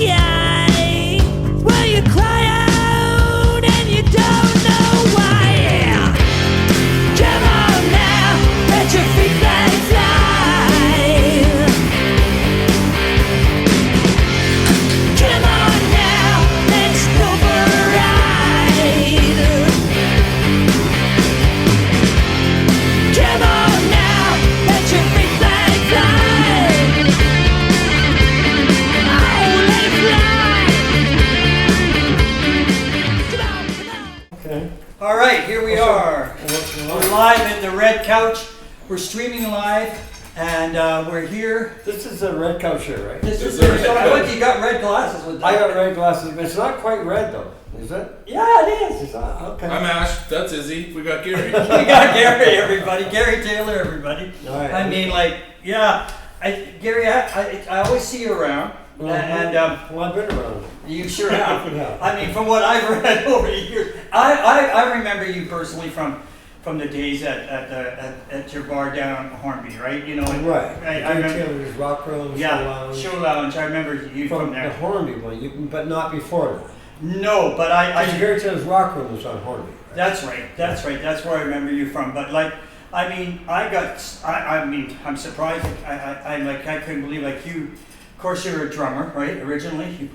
sky. Well, you cry out and you don't know why. Come on now, let your feet fly. Come on now, let's go for a ride. Come on now, let your feet fly. Okay. All right, here we are. We're live at the Red Couch. We're streaming live, and we're here. This is a red couch here, right? This is the Red Couch. what you got red glasses with. I got red glasses, but it's not quite red though, is it? Yeah, it is. It's not, okay. I'm Ash. That's Izzy. We got Gary. We got Gary, everybody. Gary Taylor, everybody. All right. I mean, like, yeah. Gary, I always see you around, and Well, I've been around. you sure have. Yeah. I mean, from what I've read over the years, I remember you personally from the days at your bar down in Hornby, right? You know, Right. I Gary remember. Taylor's Rock Room, Yeah, Show Lounge. Show Lounge. I remember you from the there. Hornby one, but not before that. No, but Because Gary Taylor's Rock Room was on Hornby. Right? That's right. That's right. That's where I remember you from. But like, I mean, I'm surprised. I couldn't believe like you. Of course, you're a drummer, right? Originally,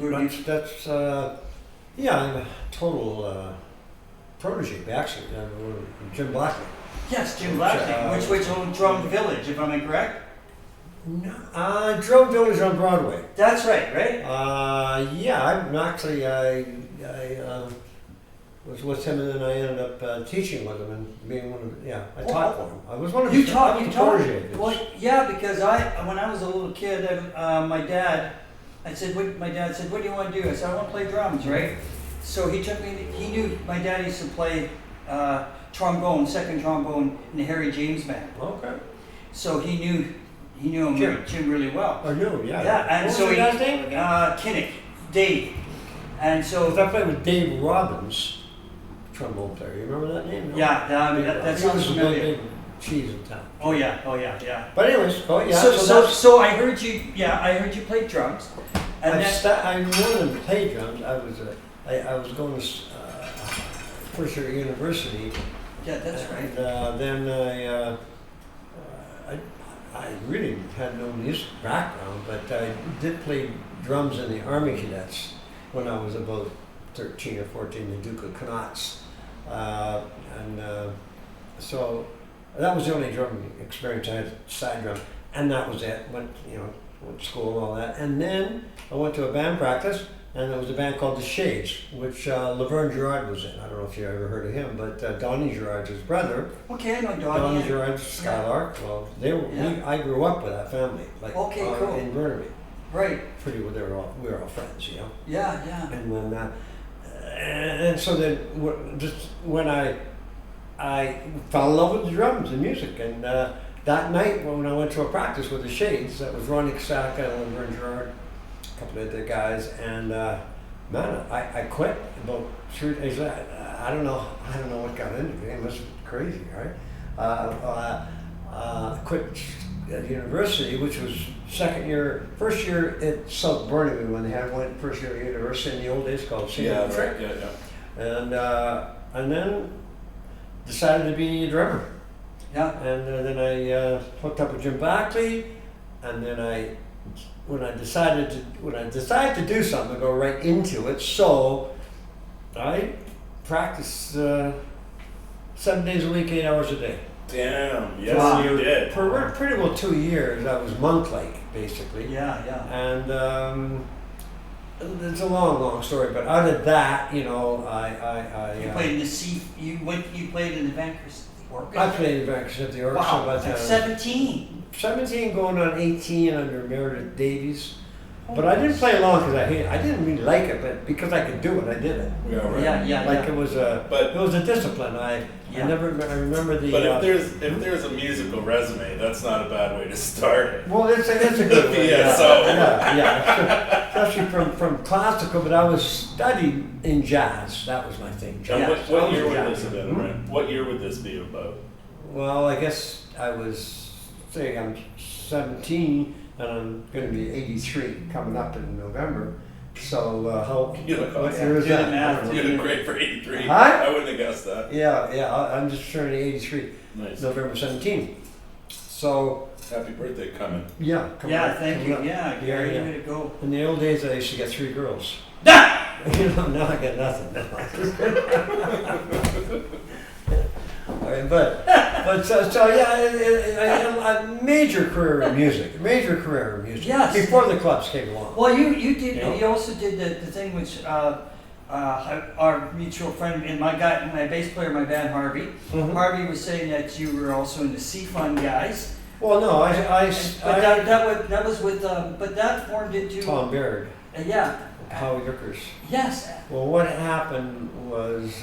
That's yeah, I'm a total protege, actually. Jim Blackley. Yes, Jim Blackley, which owned Drum Village, if I'm incorrect. No, Drum Village on Broadway. That's right, right? Yeah, I'm actually, I was with him and then I ended up teaching with him and being one of, I taught for him. I was one of You his taught. proteges. Well, yeah, because when I was a little kid, my dad said, "What do you want to do?" I said, "I want to play drums," right? So he took me. He knew my dad used to play trombone, second trombone in the Harry James band. Okay. So he knew him, Jim really well. I knew, yeah. Yeah, and What so was he your dad's name again? Kinnick, Dave, and so Because I played with Dave Robbins, trombone player. You remember that name? No? yeah, I mean, that He sounds was the familiar. big cheese in town. Oh yeah. But anyways, So I heard you. Yeah, I heard you play drums, and I then more than play drums. I was going to first year at university. yeah, that's right. And then I really had no music background, but I did play drums in the Army Cadets when I was about 13 or 14, the Duke of Connaughts. So that was the only drum experience I had, side drum, and that was it. Went to school and all that. And then I went to a band practice, and there was a band called The Shades, which Laverne Gerard was in. I don't know if you ever heard of him, but Donnie Gerard's his brother. Okay, I know Donnie Donnie. Gerard's Skylark. Well, they were. Yeah. I grew up with that family, like Okay, cool. in Burnaby. Right. We were all friends, you know. Yeah. And then, and so then, just when I fell in love with the drums and music, and that night when I went to a practice with the Shades, that was Ronnie Casacca and Laverne Gerard, a couple of the guys, and man, I quit about 3 days. I don't know what got into me. It must have been crazy, right? Quit at university, which was first year at South Burnaby when they had one first year at university in the old days called Senior Trick. Yeah. And then decided to be a drummer. Yeah. And then I hooked up with Jim Blackley, and then when I decided to do something, I go right into it. So I practiced 7 days a week, 8 hours a day. Damn. Yes, Wow. you did. For pretty well 2 years, I was monk-like, basically. Yeah. And it's a long story, but out of that, you played in the sea. You played in the Vancouver Orchestra. I played in Vancouver at the orchestra, Wow. but At 17. 17 going on 18 under Meredith Davies. But I didn't play along because I didn't really like it, but because I could do it, I did it. Yeah, right. Yeah. It was a discipline. I remember the. But if there's a musical resume, that's not a bad way to start it. Well, it's a good one. Yeah, Especially from classical, but I was studied in jazz. That was my thing. And Jazz. what year would this have been, right? What year would this be about? Well, I guess I was saying I'm 17 and I'm going to be 83 coming up in November. So how? You look What awesome. year is Good that? at math, I don't You know. did great for 83. Huh? I wouldn't have guessed that. Yeah, I'm just turning 83, Nice. November 17th. So Happy birthday coming. yeah, coming Yeah, up, thank coming you. up. Yeah, Gary, yeah. way to go. In the old days, I used to get 3 girls. Ah! You know, now I get nothing. All right, but so yeah, a major career in music, Yes. Before the clubs came along. Well, you did. Yeah. You also did the thing which our mutual friend and my bass player in my band, Harvey. Mhm. Harvey was saying that you were also in the C Fun guys. Well, no, But that was with but that formed into Tom Baird, yeah. Howie Vickers. Yes. Well, what happened was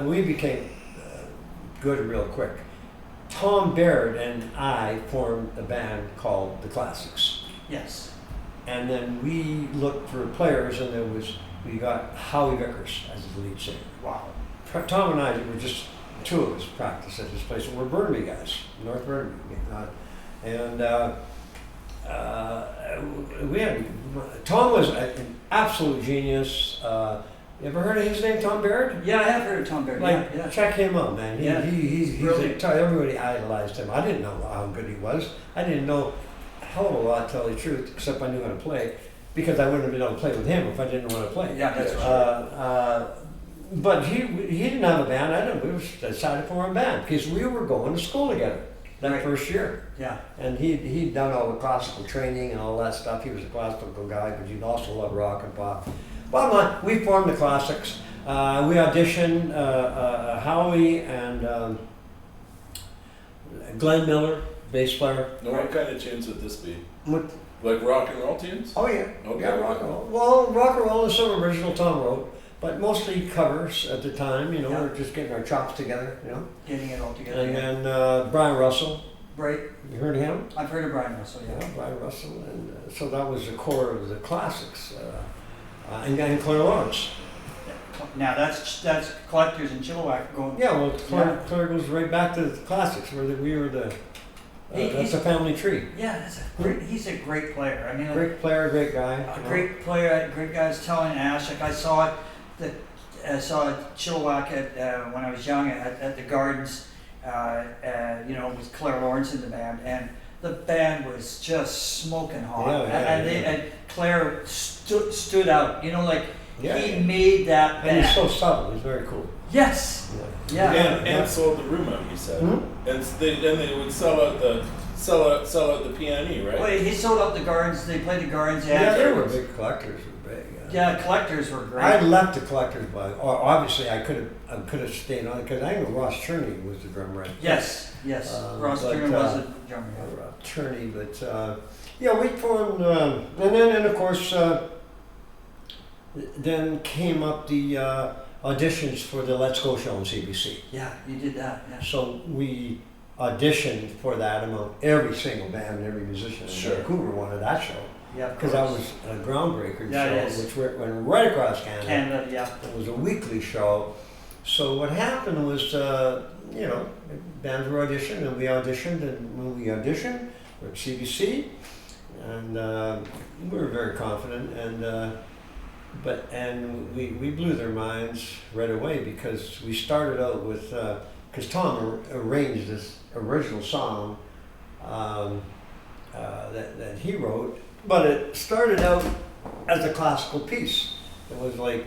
we became good real quick. Tom Baird and I formed a band called the Classics, Yes. and then we looked for players, and we got Howie Vickers as the lead singer. Wow. Tom and I were just 2 of us practiced at this place. We're Burnaby guys, North Burnaby, and we had Tom was an absolute genius. You ever heard of his name, Tom Baird? Yeah, I have heard of Tom Baird. Like, Yeah. check him out, man. Yeah. He's Brilliant. everybody idolized him. I didn't know how good he was. I didn't know a hell of a lot, to tell you the truth, except I knew how to play, because I wouldn't have been able to play with him if I didn't want to play. Yeah, that's right. But he didn't have a band. I didn't. We decided for a band because we were going to school together that Right. first year. Yeah. And he'd done all the classical training and all that stuff. He was a classical guy, but he also loved rock and pop. Bottom line, we formed the Classics. We auditioned Howie and Glenn Miller, bass player. Now, what kind of tunes would this be? What? Like rock and roll tunes? Oh yeah, Okay. yeah, rock and roll. Well, rock and roll is some original Tom wrote, but mostly covers at the time. You know, Yeah. we're just getting our chops together. You know, Getting it all together. and then Brian Russell. Right. You heard of him? I've heard of Brian Russell. Yeah, Yeah. Brian Russell, and so that was the core of the Classics. And Claire Lawrence. Now that's Collectors and Chilliwack going. Yeah, well, Yeah. Claire goes right back to the Classics, where we were the. That's He's- a family tree. Yeah, he's a great player. I mean, Great player, great guy. a you know. great player, great guy. I was telling Ash, like I saw it, I saw Chilliwack when I was young at the Gardens. You know, with Claire Lawrence in the band, and the band was just smoking hot. And Claire stood out. You know, like Yeah, he yeah. made that And band. he's so subtle. He's very cool. Yes. Yeah. And sold the room out, he said. Mhm. And then they would sell out the PNE, right? Well, he sold out the Gardens. They played the Gardens. Yeah, they were big collectors. Were big. Yeah, Collectors were great. I left the Collectors, but obviously I could have stayed on because I know Ross Cherney was the drummer. Right? Yes. Ross but, Turner was a drummer. Cherney, but yeah, we formed, and of course, then came up the auditions for the Let's Go show on CBC. Yeah, you did that. Yeah. So we auditioned for that among every single band and every musician in Sure. Vancouver wanted that show. Yeah. of Because that course. was a groundbreaker Yeah, it show, is. which went right across Canada. Canada. Yeah. It was a weekly show. So what happened was, you know, bands were auditioned, and we auditioned, and when we auditioned, we're at CBC, and we were very confident, and we blew their minds right away because we started out with, because Tom arranged this original song that he wrote, but it started out as a classical piece. It was like,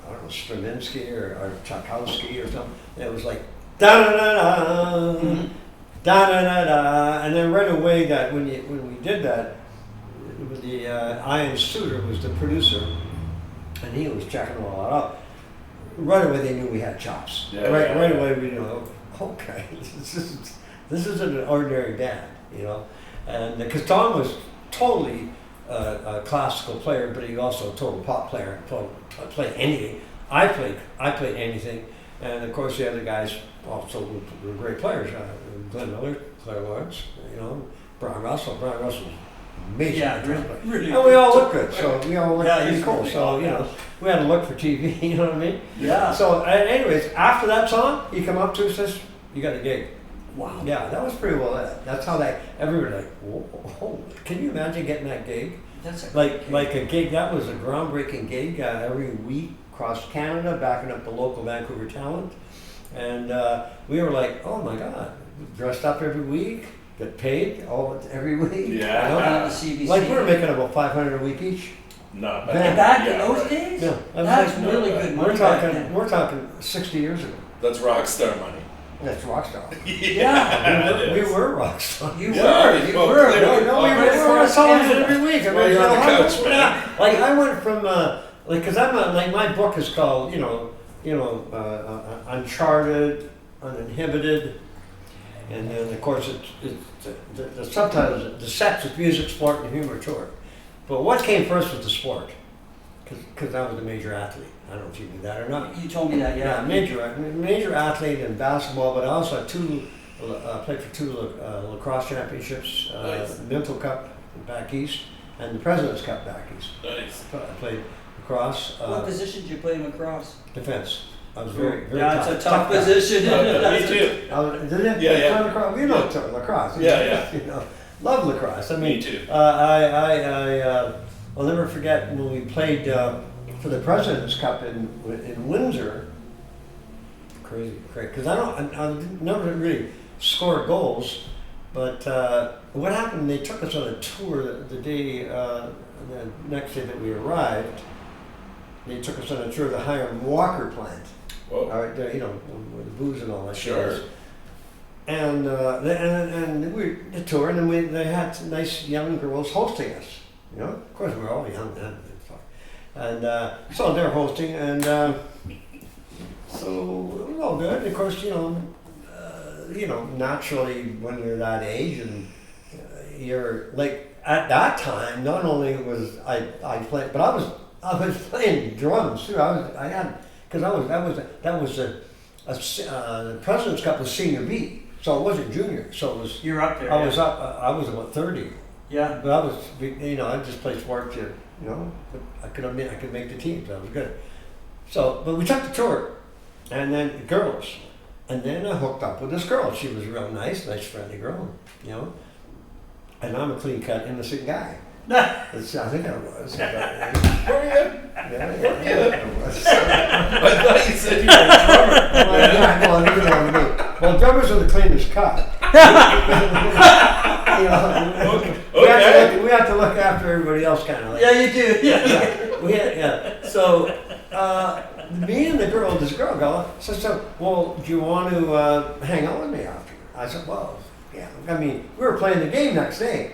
I don't know, Stravinsky or Tchaikovsky or something. And it was like da da da da, da da da da, and then right away that when we did that, the Ian Suter was the producer, and he was checking all that out. Right away they knew we had chops. Yeah, Right yeah. away we knew, okay, this isn't an ordinary band, you know, and because Tom was totally a classical player, but he also a total pop player. Play anything. I played anything, and of course the other guys also were great players. Glenn Miller, Claire Lawrence, you know, Brian Russell. Brian Russell, amazing. Yeah, guitar player. really. And we all looked good, so we all looked Yeah, pretty he's cool. really So good, you know, we had to look for TV. You know what I mean? Yeah. So, anyways, after that song, he come up to us and says, "You got a gig." Wow. Yeah, that was pretty well. That's how everybody like, whoa, can you imagine getting that gig? That's a like a gig. That was a groundbreaking gig. Every week across Canada, backing up the local Vancouver talent, and we were like, oh my God, dressed up every week, get paid every week. Yeah. You know? Down to CBC. Like we were making about $500 a week each. Not Yeah. bad. Back in Yeah, those right. days? Yeah, That's like, really good money we're back talking. then. We're talking 60 years ago. That's rock star money. That's rock star. Yeah. it we is. were rock stars. You Yeah, were. You well, were. clearly. No, we Right were on across television Canada. every week. I Well, mean, you're on the you know, couch, man. Like I went from because I'm like my book is called Uncharted, Uninhibited, and then of course the subtitle is The Sex of Music, Sport, and Humor Tour. But what came first was the sport, because I was a major athlete. I don't know if you knew that or not. You told me that, Yeah, yeah. major athlete in basketball, but I also had played for two lacrosse championships, Nice. the Mental Cup back east, and the President's Cup back east. Nice. I played lacrosse, What position did you play in lacrosse? defense. I was very, very Yeah, tough. it's a tough guy. position. Me too. Did you? Yeah, yeah. Play lacrosse? You know lacrosse. Yeah. You know, love lacrosse. I mean, Me too. I'll never forget when we played for the President's Cup in Windsor. Crazy, because I never really scored goals, but what happened? They took us on a tour the next day that we arrived. They took us on a tour of the Hiram Walker plant. Whoa. All right, there, where the booze and all that shit Sure. is. And we the tour, and then they had some nice young girls hosting us. Of course we were all young then. And so they're hosting, and so it was all good. And of course, naturally when you're that age, and you're like at that time. Not only was I playing, but I was playing drums too. That was the President's Cup was senior B, so it wasn't junior. So it was. You're up there. I yeah. was up. I was about 30. Yeah. But I was, I just played sport to, but I could make the team. So that was good. So, but we took the tour, and then girls, and then I hooked up with this girl. She was real nice, friendly girl, And I'm a clean cut, innocent guy. I think I was. Were you? Yeah, I was. I thought you said you were a drummer. Well, drummers are the cleanest cut. We have to look after everybody else, kind of. Yeah, you do. Yeah. So, me and this girl so, well, do you want to hang out with me after? I said, well, yeah. I mean, we were playing the game next day,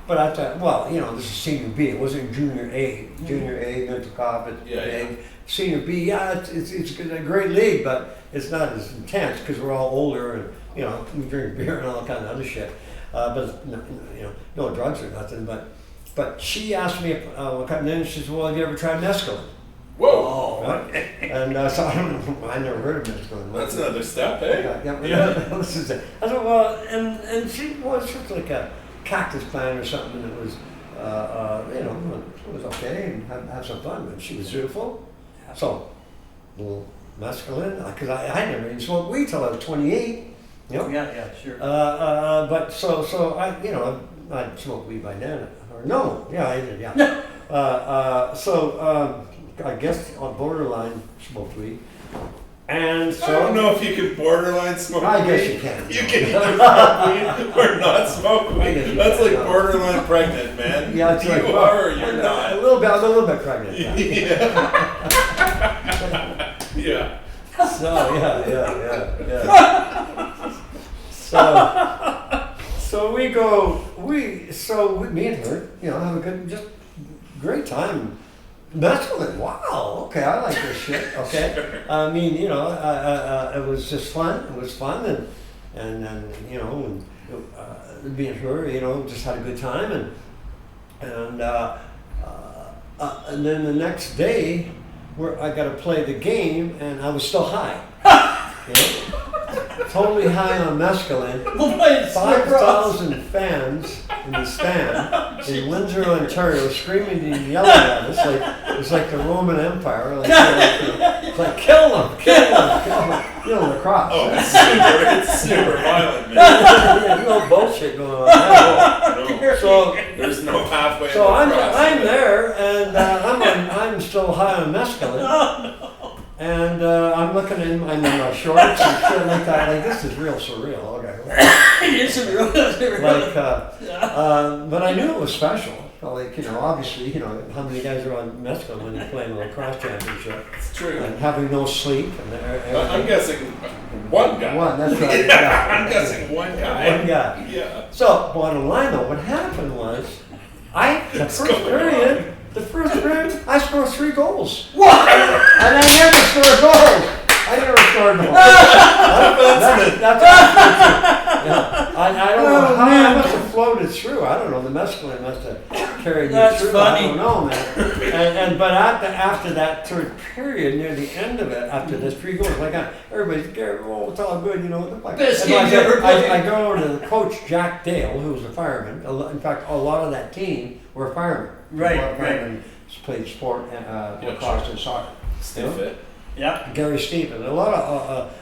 But I thought, well, this is senior B. It wasn't junior A. Junior A, mental cop, senior B. Yeah, it's a great league, but it's not as intense because we're all older and we drink beer and all kind of other shit. But no drugs or nothing. But she asked me, and then she said, well, have you ever tried mescaline? Whoa. Right? And so I never heard of mescaline. That's another step, eh? Yeah. This is it. I said, well, and she was just like a cactus plant or something that was, it was okay and have some fun. But she was beautiful. So, little mescaline, because I never even smoked weed till I was 28. Yeah, sure. But so I'd smoked weed by then. Or no, yeah, I did, yeah. So I guess on borderline smoked weed. And so I don't know if you can borderline smoke I guess weed. you can. You can either smoke weed or not smoke I guess weed. you That's can, like no. borderline pregnant, man. Yeah, it's you like, are or you're not. I'm a little bit pregnant. Yeah. Yeah. So So me and her, have a good, just great time. Mescaline, wow, okay, I like this shit, okay. Sure. I mean, it was just fun. It was fun, and me and her, just had a good time, and then the next day, I got to play the game, and I was still high. Totally high on mescaline. 5,000 fans in the stand in Windsor, Ontario, screaming and yelling at us like the Roman Empire. Like kill them, kill them, kill them. lacrosse. Oh, it's super violent, man. No bullshit going on. No, So, there's no halfway. so I'm across. there, and I'm still high on mescaline, and I'm looking in my shorts and shit like that. Like, this is real surreal. Okay, It's a real, like, but I knew it was special. Like, you know, obviously, you know, how many guys are on mescaline when you're playing a lacrosse championship, It's true. and having no sleep and everything. I'm guessing one guy. One, that's right. Yeah, I'm guessing one guy. One guy. Yeah. So, bottom line though, what happened was, the first period, I scored 3 goals. What? And I never scored goals. I never scored goals. That's yeah. I don't know how I must have floated through. I don't know. The mescaline must have carried me That's through. funny. I don't know, man. But after that third period, near the end of it, after the 3 goals, like everybody's Gary, oh, it's all good, you know. Best And game you ever played. I go over to the coach Jack Dale, who was a fireman. In fact, a lot of that team were firemen. Right, A lot of right. firemen played sport, lacrosse and soccer. Stay You know? fit. Yeah. Gary Stevens, a lot of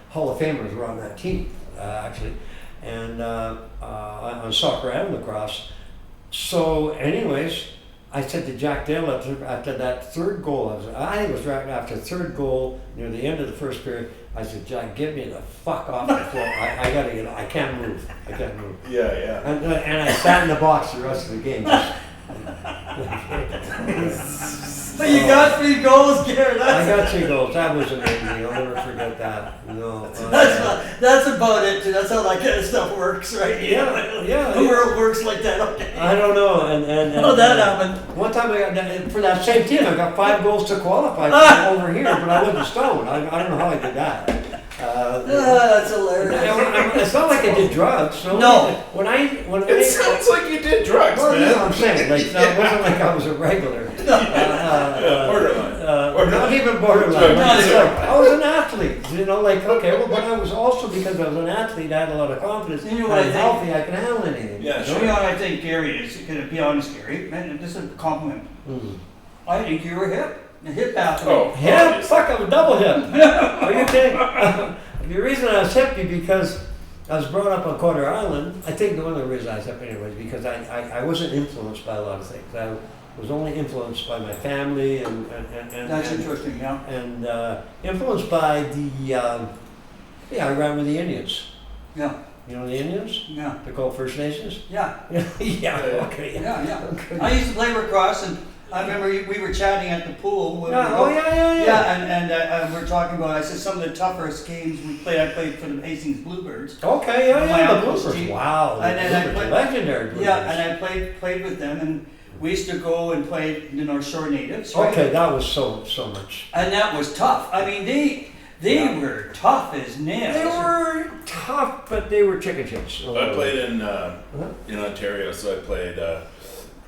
Hall of Famers were on that team, actually, and on soccer and lacrosse. So, anyways, I said to Jack Dale after that third goal, I think it was right after the third goal, near the end of the first period, I said, Jack, get me the fuck off the floor. I gotta get, I can't move. I can't move. Yeah, yeah. And I sat in the box the rest of the game. But you got 3 goals, Gary. I got 3 goals. That was amazing. I'll never forget that. No. That's about it, too. That's how that kind of stuff works, right? Yeah. The world works like that, okay. I don't know. And How that happened? One time I got for that same team. I got 5 goals to qualify over here, but I wasn't stoned. I don't know how I did that. That's hilarious. It's not like I did drugs. So No. When It sounds like you did drugs, well, you know what I'm man. saying. Like, it wasn't like I was a regular. Borderline. Not even borderline. No, It's zero. like, I was an athlete, you know, like, okay, well, but I was also, because I was an athlete, I had a lot of confidence. You know what I I'm think? healthy, I can handle anything. Yeah, You know what I think, Gary, is, to be honest, Gary, man, this is a compliment. Mm. I think you were a hip athlete. Oh, Hip? obviously. Fuck, I'm a double hip. Are you kidding? The reason I was hippie because I was brought up on Quarter Island. I think one of the reasons I was hippie anyway is because I wasn't influenced by a lot of things. I was only influenced by my family and That's interesting, yeah. and influenced by I ran with the Indians. Yeah, You know the Indians? yeah, They're called First Nations? yeah, Yeah, okay. yeah. Okay. I used to play lacrosse, and I remember we were chatting at the pool. when we Yeah, were oh go- yeah. Yeah, and we're talking about, I said, some of the toughest games we played, I played for the Hastings Bluebirds. Okay, My the uncle's Bloopers. team. Wow, the And then I Bloopers, played- legendary Bloopers. Yeah, and I played with them, and we used to go and play the North Shore Natives, right? Okay, that was so much. And that was tough. I mean, they Yeah. were tough as nails. They were tough, but they were chicken shits. I played in Ontario, so I played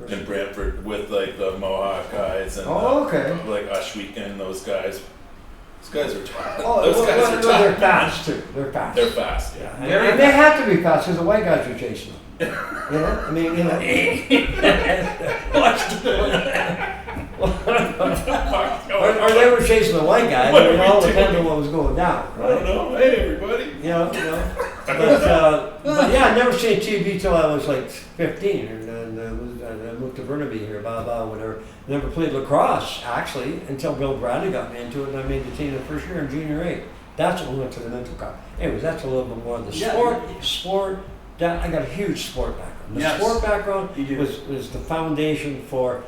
in Brantford with like the Mohawk guys and Oh, okay. like Ashweekend, those guys. Those guys are tough. Oh, Those guys are tough. they're fast too. They're fast. They're fast, yeah. And, Very and they have to be fast because the white guys are chasing them. You know, I mean, you know. or they were chasing the white guy. What It are we all doing? depends on what was going down, I don't right? know. Hey, everybody. You know. But yeah, I never seen TV till I was like 15, and I moved to Burnaby here, whatever. Never played lacrosse actually until Bill Bradley got me into it, and I made the team the first year in junior A. That's when we went to the mental cup. Anyways, that's a little bit more of the Yeah. sport. That I got a huge sport background. The Yes. sport background You do. was the foundation for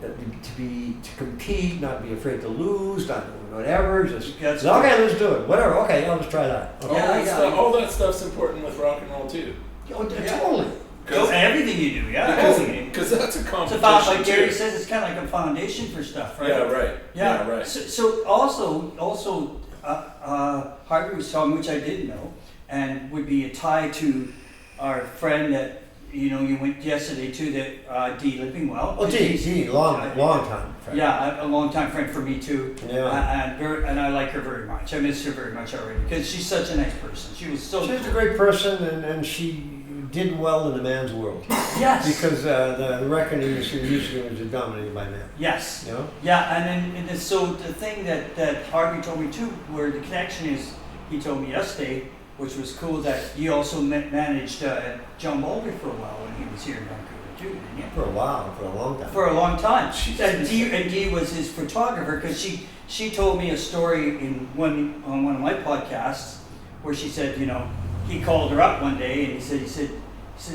to compete, not be afraid to lose, not whatever. Just That's okay, let's do it. Whatever. Okay, I'll just try that. Okay. All that stuff's important with rock and roll too. Oh, Yeah. totally. Go everything you do, yeah. everything. Because that's a It's competition about, like Gary too. says, it's kind of like a foundation for stuff, right? Yeah, right. Yeah, right. So also, Harvey was telling me, which I didn't know, and would be a tie to our friend that you went yesterday to the Dee Lippingwell. Oh, gee, long time. Friend. Yeah, a long time friend for me too. Yeah. And I like her very much. I miss her very much already because she's such a nice person. She was so. She's a great person, and she did well in the man's world. Yes. Because the record industry usually was dominated by men. Yes. You know? Yeah, and then so the thing that Harvey told me too, where the connection is, he told me yesterday, which was cool, that you also managed John Baldry for a while when he was here in Vancouver too, didn't you? For a while, for a long time. For a long time. And Dee was his photographer because she told me a story on one of my podcasts where she said, he called her up one day and he said,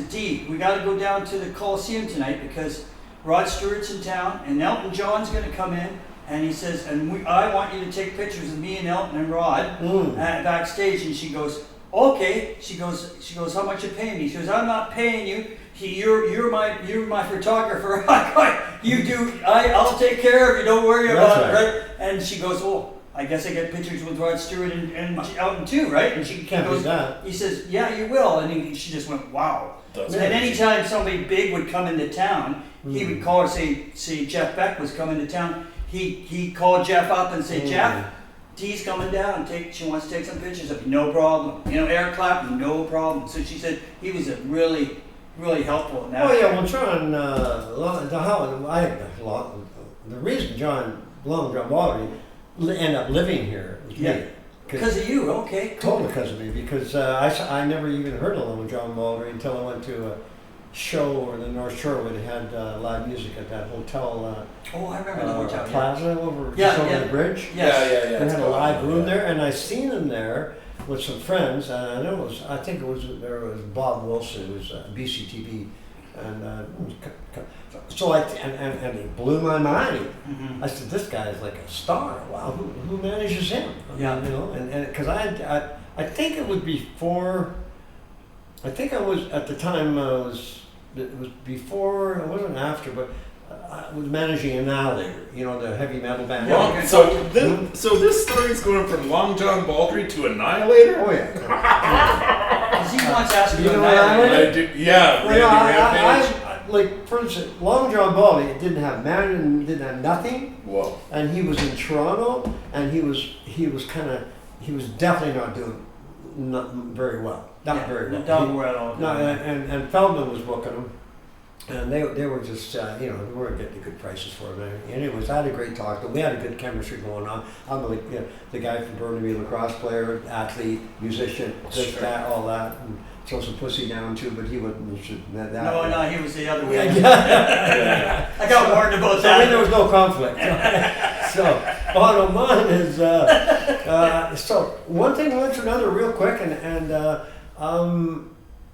Dee, we got to go down to the Coliseum tonight because Rod Stewart's in town and Elton John's going to come in. And he says, I want you to take pictures of me and Elton and Rod backstage. And she goes, okay. She goes, how much you paying me? She goes, I'm not paying you. You're my photographer. You do. I'll take care of you. Don't worry about it, right? And she goes, oh, I guess I get pictures with Rod Stewart and Elton too, right? And she Can't goes, do that. he says, yeah, you will. And she just went, wow. That's And anytime somebody big would come into town, he would call her, say Jeff Beck was coming to town. He'd call Jeff up and say, Jeff, Dee's coming down. She wants to take some pictures of you. No problem. Eric Clapton, no problem. So she said he was a really, really helpful in that. Oh yeah, well John, the reason Long John Baldry ended up living here was me. Because of you, okay. Cool. Totally because of me, because I never even heard of Long John Baldry until I went to a show over the North Shore where they had live music at that hotel. I remember the hotel. Plaza over the bridge. Yes. They had a live room there, and I seen him there with some friends. And I think there was Bob Wilson, who was BCTV, and so and it blew my mind. Mm-hmm. I said, this guy is like a star. Wow, who manages him? And because I think it was before. I think I was at the time. It was before. It wasn't after, but I was managing Annihilator. The heavy metal band. Yeah. So this story's going from Long John Baldry to Annihilator. Oh yeah. Because he wants to ask you You know about what I do, yeah. Well, like for instance, Long John Baldry didn't have management, didn't have nothing. Whoa. And he was in Toronto, and he was definitely not doing very well. Not very well. Not well. No, and Feldman was booking him, and they were just we weren't getting the good prices for him. Anyways, I had a great talk. We had a good chemistry going on. I'm like the guy from Burnaby, lacrosse player, athlete, musician, this, that, all that, and throw some pussy down too. But he wasn't interested in that. No, he was the other way. Yeah. I got warned about So that. there was no conflict. So bottom line is, so one thing led to another real quick, and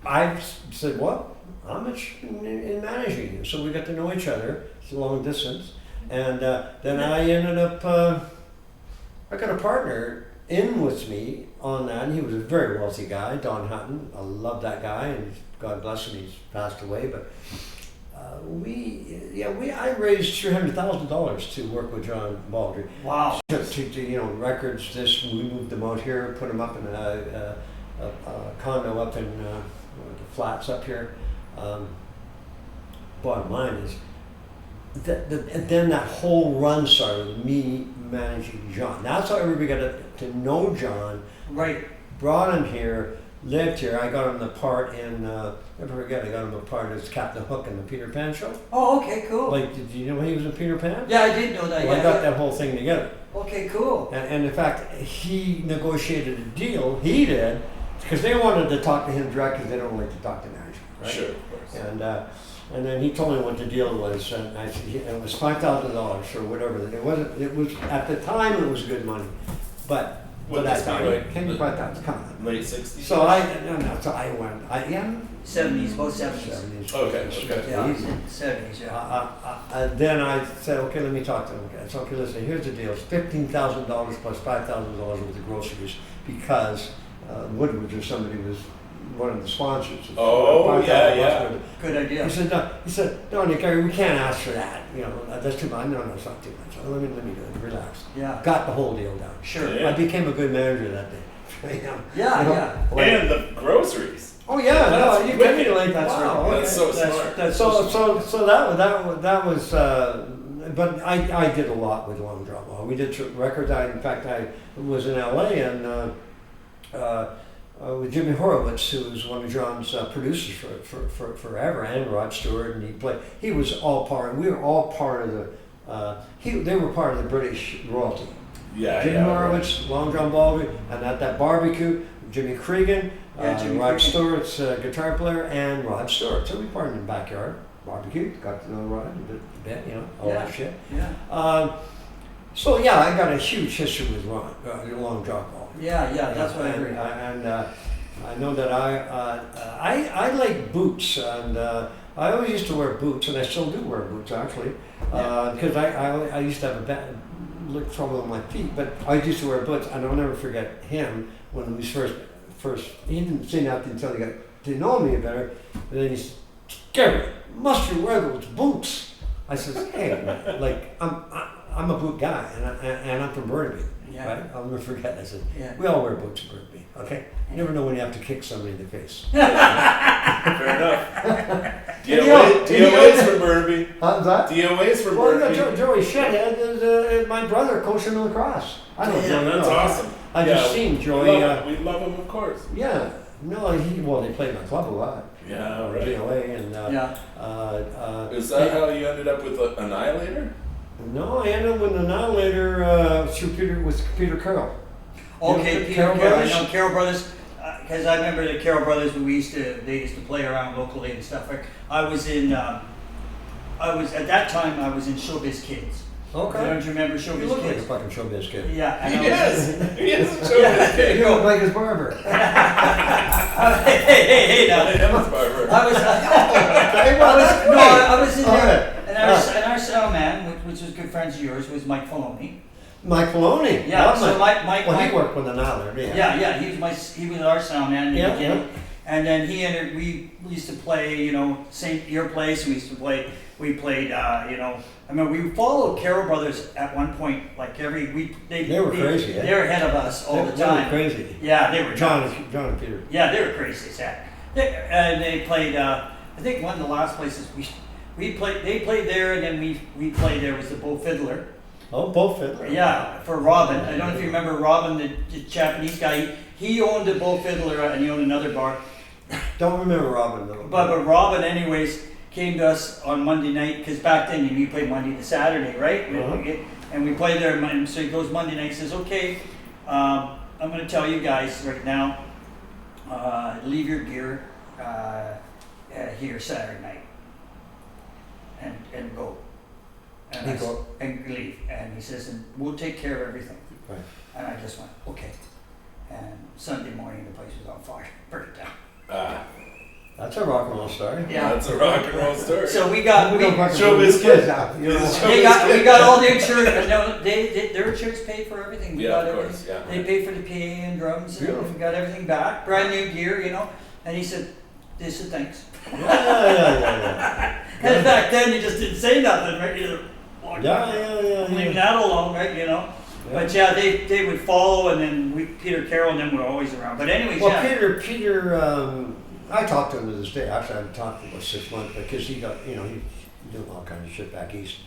I said, well, I'm interested in managing you. So we got to know each other. It's a long distance. And then I ended up, I got a partner in with me on that. And he was a very wealthy guy, Don Hutton. I love that guy, and God bless him, he's passed away. But I raised $300,000 to work with John Baldry. Wow. To records. We moved them out here, put them up in a condo up in the flats up here. Bottom line is and then that whole run started with me managing John. That's how everybody got to know John. Right. Brought him here, lived here. I got him the part in, never forget, I got him the part as Captain Hook in the Peter Pan show. Oh, okay, cool. Like, did you know he was in Peter Pan? Yeah, I did know that. Well, I got that whole thing together. Okay, cool. And in fact, he negotiated a deal, he did, because they wanted to talk to him direct because they don't like to talk to management, right? Sure, of course. And then he told me what the deal was, and I said, it was $5,000 or whatever. It was, at the time, it was good money. But What that this be time, like? came to $5,000, come on. Late 60s? So I went, 70s, both 70s. 70s. Okay. Yeah, Easy. 70s, yeah. Then I said, okay, let me talk to him. I said, okay, listen, here's the deal. It's $15,000 plus $5,000 worth of groceries because Woodward's or somebody was one of the sponsors. Oh, yeah. Good idea. He said, no, Nick, we can't ask for that. That's too much. No, it's not too much. Let me do it. Relax. Yeah. Got the whole deal done. Sure. Yeah. I became a good manager that day. Yeah. Like, And the groceries. Oh yeah, no, you wicked. can be like That's wow, right. okay. That's so smart. That's So that was but I did a lot with long drum. We did records. In fact, I was in LA and with Jimmy Horowitz, who was one of John's producers for forever, and Rod Stewart, and he was all part. We were all part of the. They were part of the British royalty. Yeah, Jimmy yeah. Horowitz, Long John Baldry, and at that barbecue, Jimmy Cregan, Jimmy Rod Cregan. Stewart's guitar player, and Rod Stewart. So we parted in the backyard, barbecue, got to know Rod a bit, all Yeah. that shit. Yeah. So yeah, I got a huge history with Long John Baldry. Yeah, that's what I heard. And I know that I like boots, and I always used to wear boots, and I still do wear boots actually, because I used to have a bad trouble with my feet, but I used to wear boots, and I'll never forget him when we first. He didn't say nothing until he got to know me better, and then he said, "Gary, must you wear those boots?" I says, "Hey, like I'm a boot guy, and I'm from Burnaby." Yeah. Right? I'll never forget. I said, Yeah. "We all wear boots in Burnaby, okay? You never know when you have to kick somebody in the face." Fair enough. DOA's DOA's from Burnaby. How's that? DOA's from Well, Burnaby. Joey Shethead is my brother coaching lacrosse. I don't Damn, know. that's awesome. I just seen Joey. We love him, of course. Yeah. No, they played my club a lot. Yeah, right. DOA and Is that how you ended up with Annihilator? No, I ended up with Annihilator through Peter Carroll. Okay, You know, Peter Carroll Carroll. I Brothers? know Carroll Brothers, because I remember the Carroll Brothers. They used to play around locally and stuff. I was at that time. I was in Showbiz Kids. Okay. Don't you remember You Showbiz look like a Kids? fucking showbiz kid. Yeah. And I was- Yes, yes, Yeah, there you You go. look like his barber. Hey, now. Barber. I was in there, and our sound man, which was good friends of yours, was Mike Filoni. Mike Filoni. Yeah, Love so Mike. Mike. Well, he worked with Annihilator. Yeah, he was our sound man in the Yeah, beginning. And then he entered. We used to play, your place. We played, I mean, we followed Carroll Brothers at one point. Like they were crazy. They were ahead of us all the They were time. crazy. Yeah, they were. John and Peter. Yeah, they were crazy. And they played. I think one of the last places we played. They played there, and then we played there was the Bo Fiddler. Oh, both Fiddler. Yeah, for Robin. I don't know if you remember Robin, the Japanese guy. He owned a Bo Fiddler, and he owned another bar. Don't remember Robin though. But Robin, anyways, came to us on Monday night, because back then you played Monday to Saturday, right? And we played there, so he goes Monday night, says, "Okay, I'm going to tell you guys right now, leave your gear here Saturday night, and go." And leave. And he says, "And we'll take care of everything." Right. And I just went, "Okay." And Sunday morning, the place was on fire, burned down. That's a rock and roll story. Yeah. That's a rock and roll story. So we got Showbiz Kids out. You know. we got all the insurance. No, their insurance paid for everything. We Yeah, got of everything. course, yeah. They paid for the PA and drums, and Beautiful. we got everything back, brand new gear, And he said, "Thanks." Yeah. And back then, you just didn't say nothing, right? You just walked Yeah. leave that alone, right? But yeah, they would follow, and then Peter Carroll and them were always around. But anyways, Well, yeah. Peter, I talked to him to this day. Actually, I haven't talked to him for 6 months because he got, he's doing all kinds of shit back east.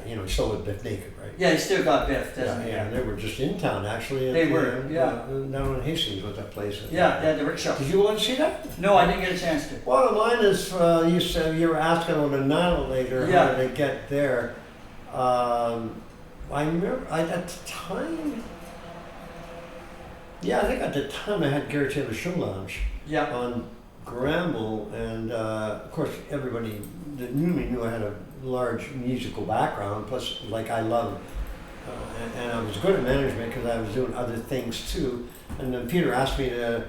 He's still with Biff Naked, right? Yeah, he still got Biff, doesn't he? Yeah, they were just in town actually. They were, yeah. Down in Hastings was that place. Yeah, the rickshaw. Did you want to see that? No, I didn't get a chance to. Bottom line is, you said you were asking about Annihilator, Yeah. how did they get there? I remember at the time. Yeah, I think at the time I had Gary Taylor Show Lounge Yeah. on Granville, and of course everybody that knew me knew I had a large musical background. Plus, like I loved, and I was good at management because I was doing other things too. And then Peter asked me to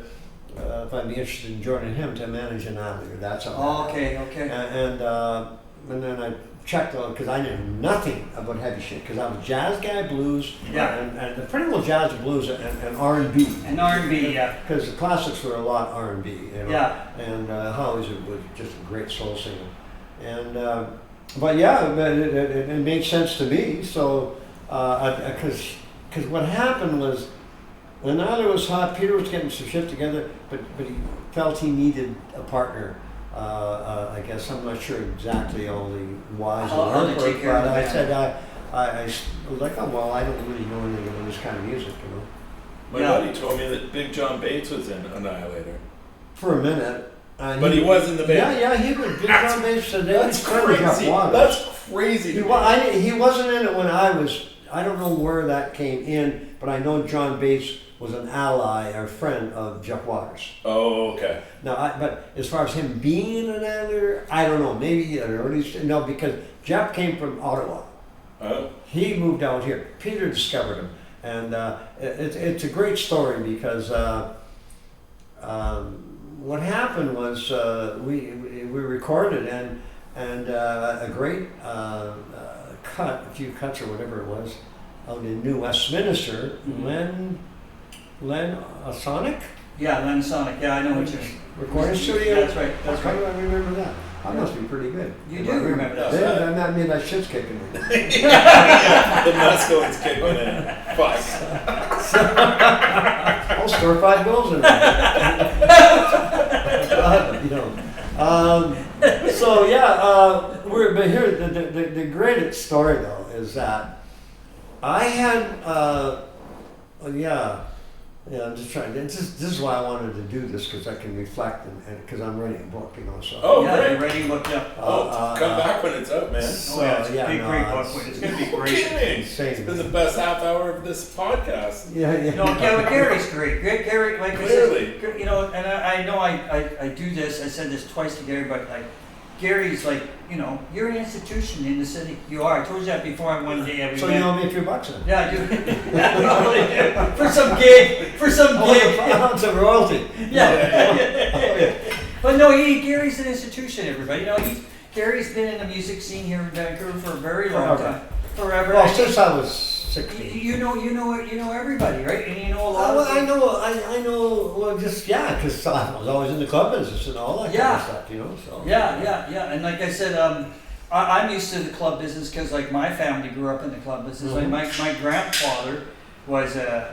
if I'd be interested in joining him to manage Annihilator. That's all. Oh, okay. And then I checked on because I knew nothing about heavy shit because I was a jazz guy, blues, Yeah. and pretty well jazz, blues, and R&B. And R&B, yeah. Because the classics were a lot R&B, Yeah. And Holly's was just a great soul singer, and but it made sense to me. So because what happened was Annihilator was hot. Peter was getting some shit together, but he felt he needed a partner. I guess I'm not sure exactly all the whys How and to take care of but the I band. said I was like, oh well, I don't really know anything about this kind of music, you know. My buddy told me that Big John Bates was in Annihilator. For a minute. And But he was in the band. Yeah, he was. Big John Bates said they That's crazy. That's crazy. He wasn't in it when I was. I don't know where that came in, but I know John Bates was an ally or friend of Jeff Waters. Oh, okay. Now, but as far as him being in an Annihilator, I don't know. Maybe at an early stage. No, because Jeff came from Ottawa. Oh. He moved out here. Peter discovered him, and it's a great story because what happened was we recorded and a great cut, a few cuts or whatever it was, out in New Westminster. Len Sonic Yeah, Len Sonic. Yeah, I know what you mean. recording studio. That's right. That's How do right. I remember that? I must be pretty good. You do remember that. Yeah, that mean that shit's kicking me. The mascote's kicking in. Fuck. I'll store $5 in there. You know. So yeah, but here the greatest story though is that I had I'm just trying. This is why I wanted to do this because I can reflect and because I'm writing a book, you know. So Oh, Yeah, great. you're ready. Look up. Come back when it's out, man. Oh yeah, it's a big, great book. It's gonna be great. Kidding. Insane. It's been the best half hour of this podcast. Yeah. No, Gary's great. Gary, like Clearly. I said, you know, and I know I do this. I said this twice to Gary, but like Gary's like, you know, you're an institution in the city. You are. I told you that before. One day. So you owe me a few bucks then? Yeah, I do. For some gig. It's a royalty. Yeah. But no, Gary's an institution. Everybody, you know, Gary's been in the music scene here in Vancouver for a very long time. Forever. Well, since I was 16. You know everybody, right? And you know a lot. I know. Well, just because I was always in the club business and all that kind of stuff, you know. So Yeah. And like I said, I'm used to the club business because like my family grew up in the club business. Mhm. Like my grandfather was a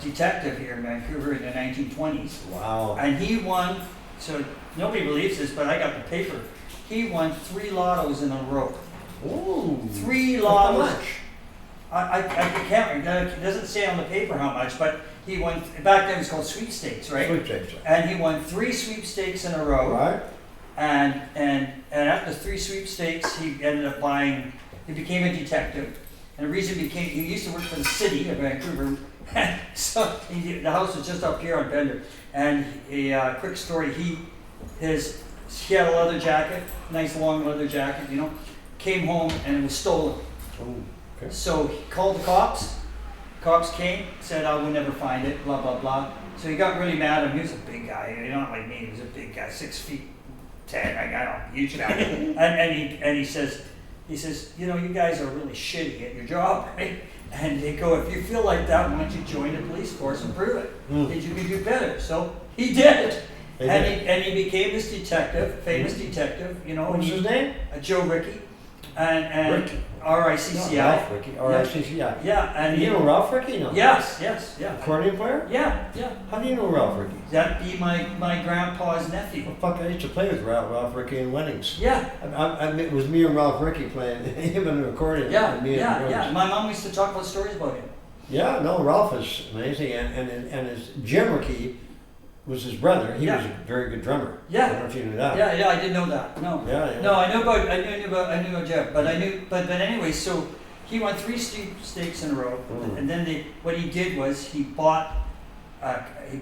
detective here in Vancouver in the 1920s, wow. and he won. So nobody believes this, but I got the paper. He won 3 lottos in a row. Ooh. 3 How lottos. much? I can't. It doesn't say on the paper how much, but he won. Back then it was called sweepstakes, right? Sweepstakes. And he won 3 sweepstakes in a row. Right. And after 3 sweepstakes, he ended up buying. He became a detective, and the reason he used to work for the city of Vancouver. So the house was just up here on Bender. And a quick story: he had a leather jacket, nice long leather jacket, you know. Came home and it was stolen. Oh, okay. So he called the cops. Cops came, said, "I will never find it." Blah blah blah. So he got really mad at him. He was a big guy, you know, not like me. He was a big guy, 6'10". I don't know, huge guy. and he says, you know, you guys are really shitty at your job, right? And they go, if you feel like that, why don't you join the police force and prove it? That you can do better. So he did. And he became this detective, famous detective, you know. What was his name? Joe Ricky. And Ricky. R-I-C-C-I. No, Ralph Ricky. R-I-C-C-I. Yeah, and You know Ralph Ricky? No. Yes, yeah. Accordion player? Yeah. How do you know Ralph Ricky? That'd be my grandpa's nephew. Well, fuck, I used to play with Ralph Ricky in weddings. Yeah. It was me and Ralph Ricky playing him and an accordion. and me and the brothers. My mom used to talk about stories about him. Yeah, no, Ralph is amazing, and his Jim Ricky was his brother. He was a very good drummer. Yeah. I don't know if you knew that. Yeah, I didn't know that. No. Yeah. No, I knew about Jeff, but but anyway, so he won 3 stakes in a row, and then what he did was he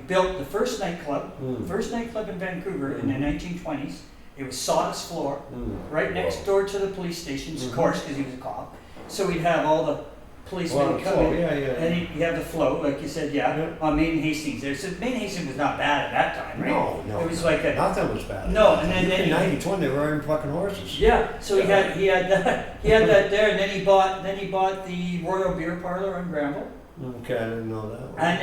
built the first nightclub in Vancouver in the 1920s. It was sawdust floor, right next door to the police stations, of course, because he was a cop. So he'd have all the policemen come in, and he'd have the float, like you said, on Main Hastings. There, so Main Hastings was not bad at that time, right? No. It was like nothing was bad. No, and then in '92 they were riding fucking horses. Yeah, so he had that there, and then he bought the Royal Beer Parlor on Granville. Okay, I didn't know that one. And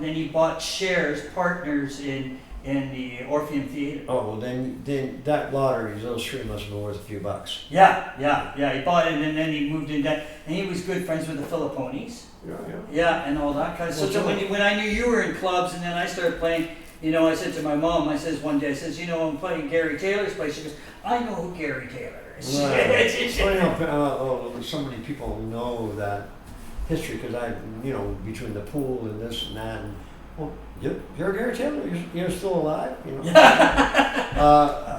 then he bought shares, partners in in the Orpheum Theater. Oh, well, then that lottery, those three must have been worth a few bucks. Yeah. He bought it and then he moved in that, and he was good friends with the Filipponis. Yeah. Yeah, and all that kind of stuff. So when I knew you were in clubs, and then I started playing, I said to my mom, I says one day, I'm playing Gary Taylor's place. She goes, I know who Gary Taylor is. Right. So many people know that history because between the pool and this and that, and you're Gary Taylor. You're still alive.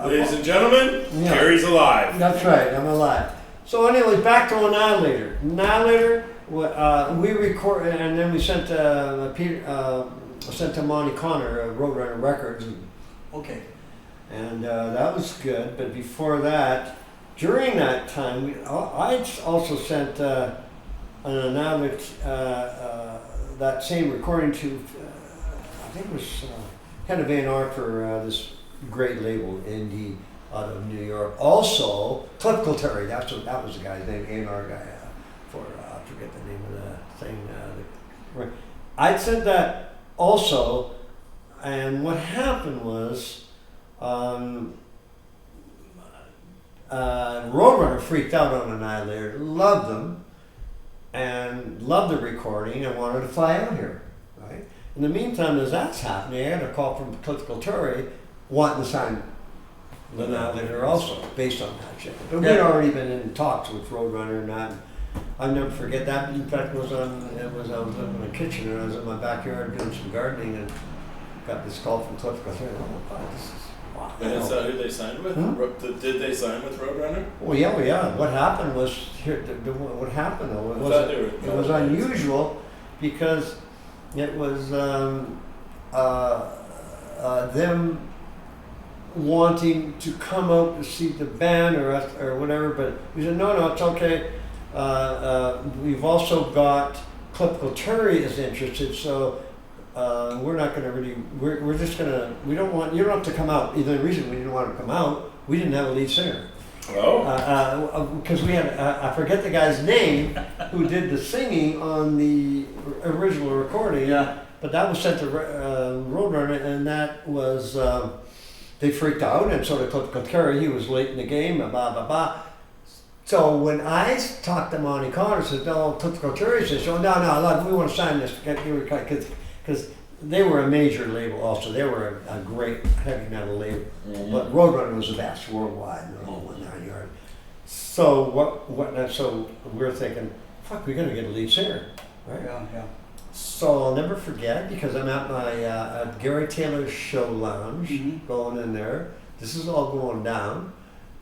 Ladies and gentlemen, Gary's alive. That's right. I'm alive. So anyway, back to Annihilator. Annihilator. We recorded, and then we sent sent to Monty Connor, Roadrunner Records. Okay. And that was good. But before that, during that time, I also sent an Annihilator, that same recording to, I think it was head of A&R for this great label, Indie, out of New York. Also, Cliff Colterri, that was the guy's name, A&R guy, I forget the name of the thing. I'd sent that also, and what happened was, Roadrunner freaked out on Annihilator, loved them, and loved the recording and wanted to fly out here, right? In the meantime, as that's happening, I got a call from Cliff Colterri wanting to sign Annihilator also, based on that shit. But we'd already been in talks with Roadrunner and that. I'll never forget that. In fact, I was living in a kitchen and I was in my backyard doing some gardening and got this call from Cliff Colterri. Oh, God, this is wow. And is that who they signed with? Did they sign with Roadrunner? Well, yeah. What happened was what happened though. It was unusual because it was them wanting to come out to see the band or whatever, but we said no, it's okay. We've also got Cliff Colterri is interested, so we're not going to really. We're just going to. You don't have to come out. The reason we didn't want to come out, we didn't have a lead singer. Oh. Because we had I forget the guy's name who did the singing on the original recording. Yeah. But that was sent to Roadrunner, and that was they freaked out, and so did Cliff Colterri. He was late in the game. Blah blah blah. So when I talked to Monty Connor, said, no, Cliff Colterri says, no, look, we want to sign this, because they were a major label also. They were a great heavy metal label. Mm-hmm. But Roadrunner was the best worldwide in the whole 9 yard. So so we're thinking, fuck, we're going to get a lead singer, right? Yeah. So I'll never forget, because I'm at my at Gary Taylor's show lounge, going in there. This is all going down.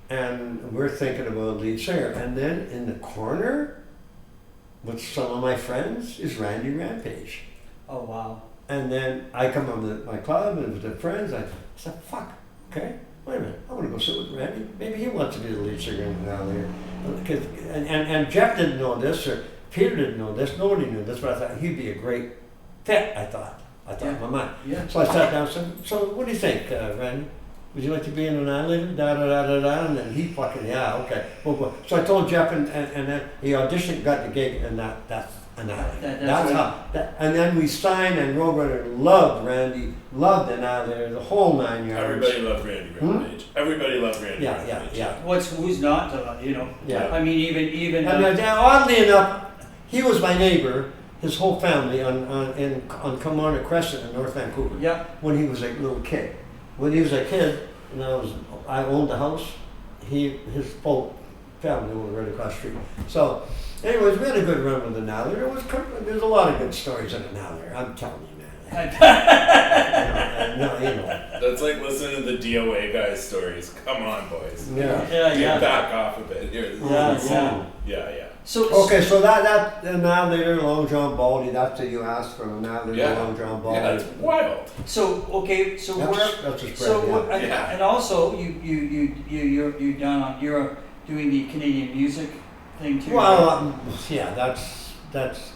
And we're thinking about a lead singer. And then in the corner, with some of my friends, is Randy Rampage. Oh, wow. And then I come on my club and with the friends, I said, fuck, okay, wait a minute, I want to go sit with Randy. Maybe he wants to be the lead singer now there. And Jeff didn't know this, or Peter didn't know this, nobody knew this, but I thought he'd be a great fit, I thought in my mind. Yeah. So I sat down and said, so what do you think, Randy? Would you like to be in Annihilator? And then he fucking, yeah, okay. Well, so I told Jeff, and then he auditioned, got the gig, and that's Annihilator. That's how. And then we signed, and Roadrunner loved Randy, loved Annihilator, the whole 9 yards. Everybody loved Randy Rampage. Everybody loved Randy Rampage. Yeah. Who's not, Yeah. I mean, even. And oddly enough, he was my neighbor, his whole family on Kilmarnock Crescent in North Vancouver. Yeah. When he was a little kid. When he was a kid, and I owned the house, his whole family owned right across the street. So, anyways, we had a good run with Annihilator. There's a lot of good stories in Annihilator. I'm telling you, man. That's like listening to the DOA guys' stories. Come on, boys. Yeah. Get back off a bit. Yeah. So that Annihilator, Long John Baldy. That's what you asked for, Annihilator, Long John Baldy. Yeah, it's wild. That's a spread. And also you're doing the Canadian music thing too. Well, that's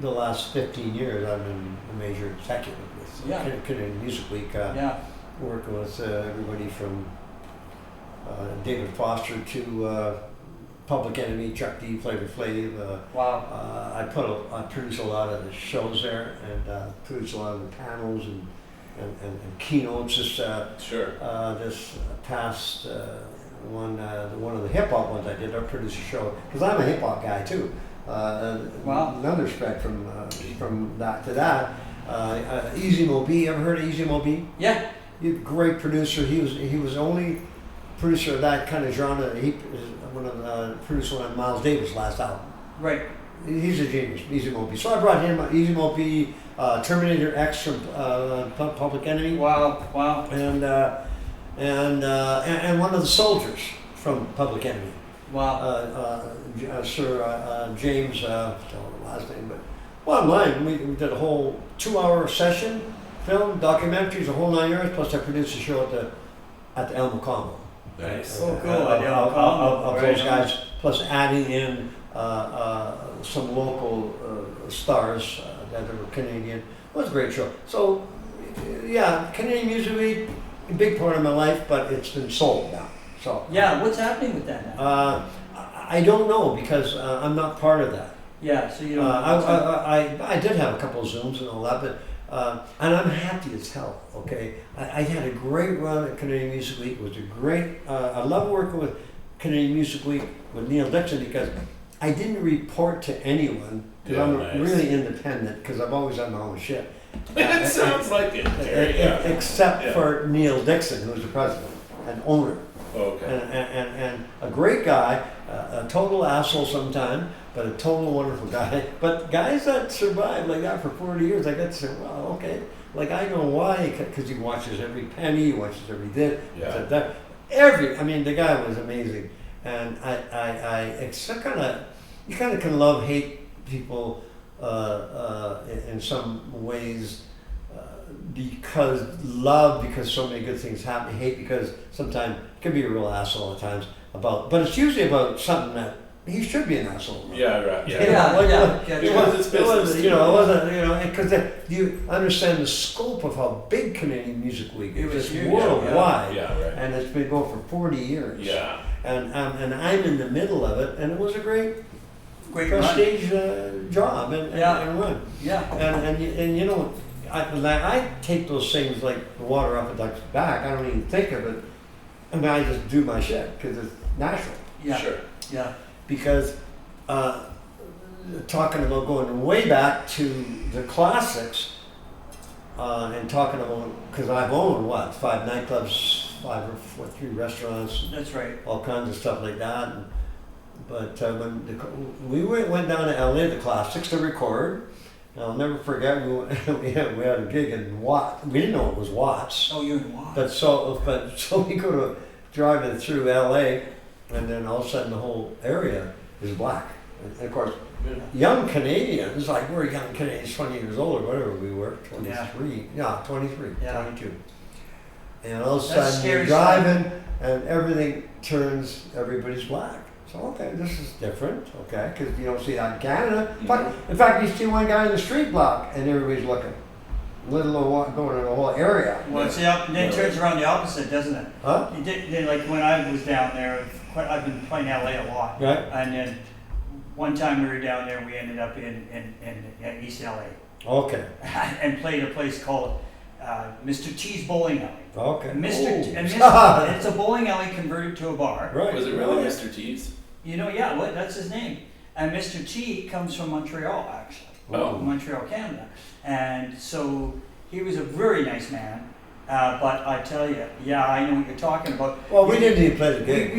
the last 15 years I've been a major executive with Canadian Music Week. Working with everybody from David Foster to Public Enemy, Chuck D, Flavor Flav. Wow. I produce a lot of the shows there and produce a lot of the panels and and keynotes. Sure. This past one of the hip hop ones I did. I produced a show because I'm a hip hop guy too. Wow. Another spec from that to that. Easy Mo B. Ever heard of Easy Mo B? Yeah. He's a great producer. He was the only producer of that kind of genre. He produced one of Miles Davis' last album. Right. He's a genius, Easy Mo B. So I brought him Easy Mo B, Terminator X from Public Enemy. Wow. And one of the soldiers from Public Enemy. Wow. Sir James, I don't know the last name, but bottom line, we did a whole 2-hour session, film, documentaries, a whole 9 years, plus I produced a show at the El Mocambo. Nice. Oh, cool. Of those guys, plus adding in some local stars that were Canadian. It was a great show. So, yeah, Canadian Music Week, a big part of my life, but it's been sold now. So Yeah, what's happening with that now? I don't know because I'm not part of that. Yeah, so you don't. I did have a couple of Zooms and all that, but and I'm happy as hell. Okay, I had a great run at Canadian Music Week. It was a great. I love working with Canadian Music Week with Neil Dixon because I didn't report to anyone because I'm really independent because I've always done my own shit. It sounds like it. Terry, Except for Neil Dixon, who's the president and owner. Okay. And a great guy, a total asshole sometimes, but a total wonderful guy. But guys that survive like that for 40 years, I got to say, well, okay. Like I know why, because he watches every penny, he watches every this, that. I mean, the guy was amazing. And it's kind of, you kind of can love, hate people in some ways. Because so many good things happen. Hate because sometimes it can be a real asshole at times but it's usually about something that he should be an asshole about. Yeah, right. It was his business. It wasn't, because you understand the scope of how big Canadian Music Week is. It's huge, worldwide. Yeah, right. And it's been going for 40 years. Yeah. And I'm in the middle of it, and it was a great prestige job and run. Yeah. And you know, I take those things like the water off a duck's back. I don't even think of it. I mean, I just do my shit because it's natural. Yeah. Sure. Yeah. Because talking about going way back to the classics and talking about, because I've owned 5 nightclubs, 3 restaurants. That's right. All kinds of stuff like that. But when we went down to LA, the classics to record. I'll never forget we had a gig in Watts. We didn't know it was Watts. Oh, you're in Watts. But so we go to driving through LA, and then all of a sudden the whole area is black. And of course, young Canadians, like we're young Canadians, 20 years old or whatever we were, 23, 23, 22. And all of a sudden you're driving, and everything turns, everybody's black. So, okay, this is different, okay, because you don't see that in Canada. But in fact, you see one guy in the street block and everybody's looking. Let alone going in the whole area. Well, it's then it turns around the opposite, doesn't it? Huh? Then, like when I was down there, I've been playing LA a lot. Right. And then one time we were down there, we ended up in East LA. Okay. And played a place called Mr. T's Bowling Alley. Okay. And it's a bowling alley converted to a bar. Right. Was it really Mr. T's? You know, that's his name. And Mr. T comes from Montreal, actually. Oh. Montreal, Canada. And so he was a very nice man. But I tell you, I know what you're talking about. Well, we didn't even play the game.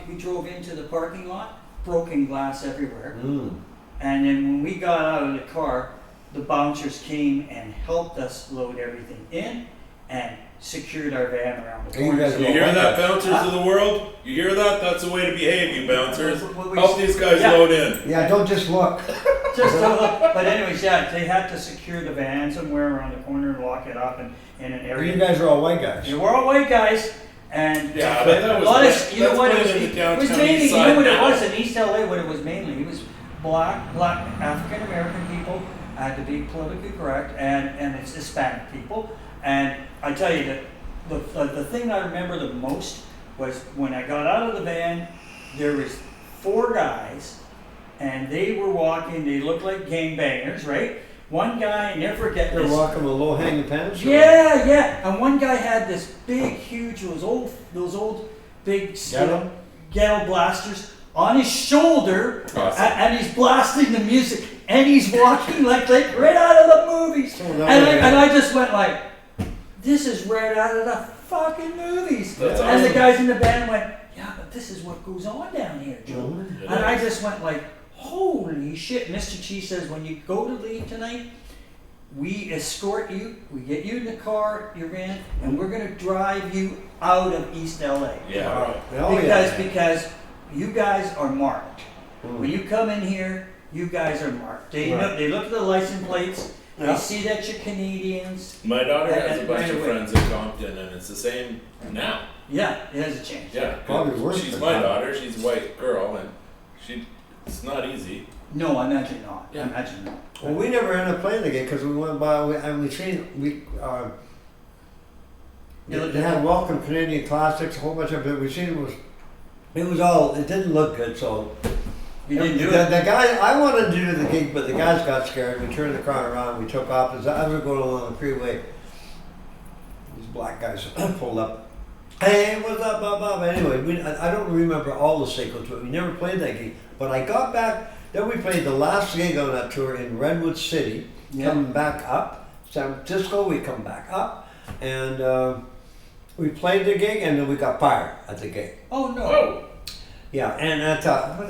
We drove into the parking lot, broken glass everywhere. Mm. And then when we got out of the car, the bouncers came and helped us load everything in and secured our van around the corner. You hear that, bouncers of the world? You hear that? That's the way to behave, you bouncers. Help these guys load in. Yeah, don't just look. But anyways, they had to secure the van somewhere around the corner and lock it up in an area. You guys are all white guys. Yeah, we're all white guys. And but that was honest, you know what it was? in the It was downtown mainly, east you know side what it now. was in East LA. What it was mainly, it was black African American people. To be politically correct, and it's Hispanic people. And I tell you that the thing I remember the most was when I got out of the van. There was 4 guys, and they were walking. They looked like gangbangers, right? One guy, I never forget They're this. walking with low hanging pants. Yeah, yeah. And one guy had this big, huge, those old, big Ghetto? ghetto blasters on his shoulder, Awesome. and he's blasting the music, and he's walking like right out of the movies. So And I just went like, this is right out of the fucking movies. That's And the awesome. guys in the band went, yeah, but this is what goes on down here, Joe. Mhm. It And I is. just went like, holy shit. Mr. Cheese says, when you go to leave tonight, we escort you, we get you in the car you're in, and we're gonna drive you out of East LA. Yeah, right. Oh, yeah. Because you guys are marked. Mm. When you come in here, you guys are marked. They Right. they look at the license plates, Yeah. they see that you're Canadians. My daughter has a And bunch right of away. friends in Compton, and it's the same now. Yeah, it hasn't changed. Yeah, Probably worse she's than my that. daughter. She's a white girl, and it's not easy. No, I imagine not. Yeah. I imagine not. Well, we never ended up playing the game because we went by and we seen they had Welcome Canadian Classics, a whole bunch of it. We seen it was all. It didn't look good, so You didn't do the it. guy. I wanted to do the gig, but the guys got scared. We turned the car around. We took off. As I was going along the freeway, these black guys pulled up. Hey, what's up, Bob? Anyway, I don't remember all the sequence, but we never played that gig. But I got back. Then we played the last gig on that tour in Redwood City. Yeah. Coming back up, San Francisco. We come back up, and we played the gig, and then we got fired at the gig. Oh no. Oh, Yeah, and I thought,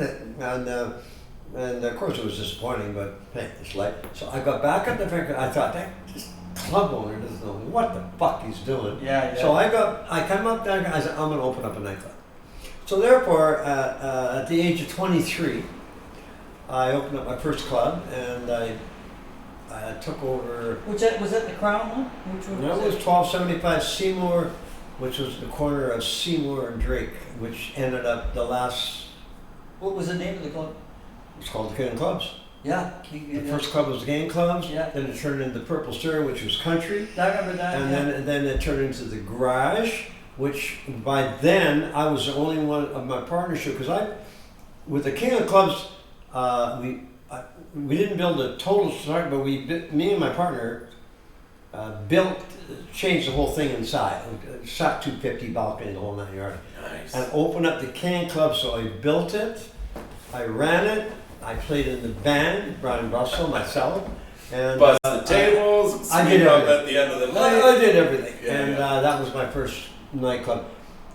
and of course it was disappointing, but hey, it's like, so I got back at the record, I thought, this club owner doesn't know what the fuck he's doing. Yeah, yeah. So I come up there, I said, I'm gonna open up a nightclub. So therefore, at the age of 23, I opened up my first club, and I took over, was that the Crown one? Which one that was 1275 Seymour, which was the corner of Seymour and Drake, which ended up the last. What was the name of the club? It's called the King of Clubs. Yeah. The first club was the Gang Clubs. Yeah. Then it turned into Purple Stir, which was country. I remember that. And yeah. then it turned into the Garage, which by then I was the only one of my partnership because with the King of Clubs, we didn't build a total start, but me and my partner changed the whole thing inside. Shot 250 balcony, the whole 9 yards. nice. And opened up the Can Club, so I built it, I ran it, I played in the band, Brian Russell, myself, and Bust the tables, I did sweep up everything. at the end of the I night. did everything, Yeah, and yeah. that was my first nightclub.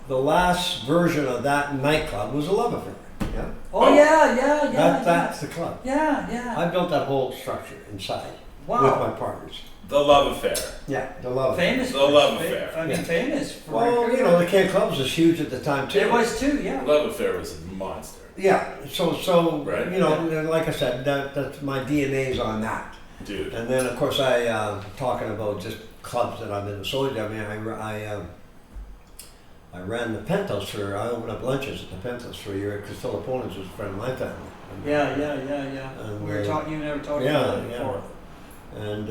The last version of that nightclub was a Love Affair. Yeah, Oh yeah. that's the club. Yeah. I built that whole structure inside with Wow. my partners. The love affair. Yeah, the Love Affair. Famous. The for- love fa- affair. I mean, Yeah. famous for. Oh, Well, the Can Clubs was huge at the time too. It was too. Yeah. Love affair was a monster. Yeah, so Right. like I said, that's my DNA's on that. Dude. And then of course talking about just clubs that I've been associated. I mean, I ran the Penthouse for. I opened up lunches at the Penthouse for a year because Filiponis was a friend of my family. Yeah. And, We were talking. You never talked yeah, about it yeah. before. And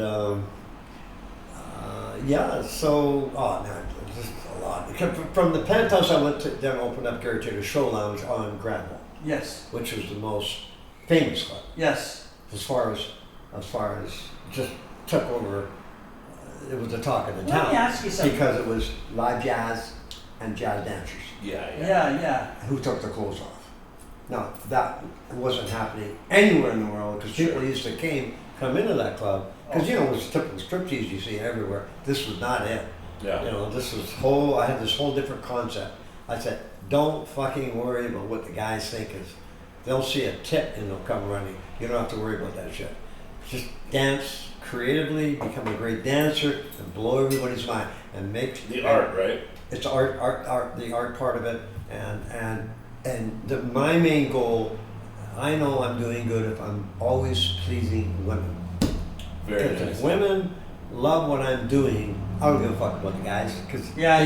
so man, just a lot. From the Penthouse, I went to then opened up Gary Taylor's Show Lounge on Granville, Yes. which was the most famous club. Yes. As far as just took over, it was the talk of the Let town me ask you something. because it was live jazz and jazz dancers Yeah. Yeah. who took their clothes off. Now that wasn't happening anywhere in the world because people used to come into that club because it was typical striptease you see everywhere. This was not it. Yeah. This was I had this whole different concept. I said, don't fucking worry about what the guys think is. They'll see a tip and they'll come running. You don't have to worry about that shit. Just dance creatively, become a great dancer, and blow everybody's mind, and make The art, right? It's art, the art part of it, and my main goal. I know I'm doing good if I'm always pleasing women. Very Because nice. if women love what I'm doing, I don't give a fuck about the guys. Cause Yeah.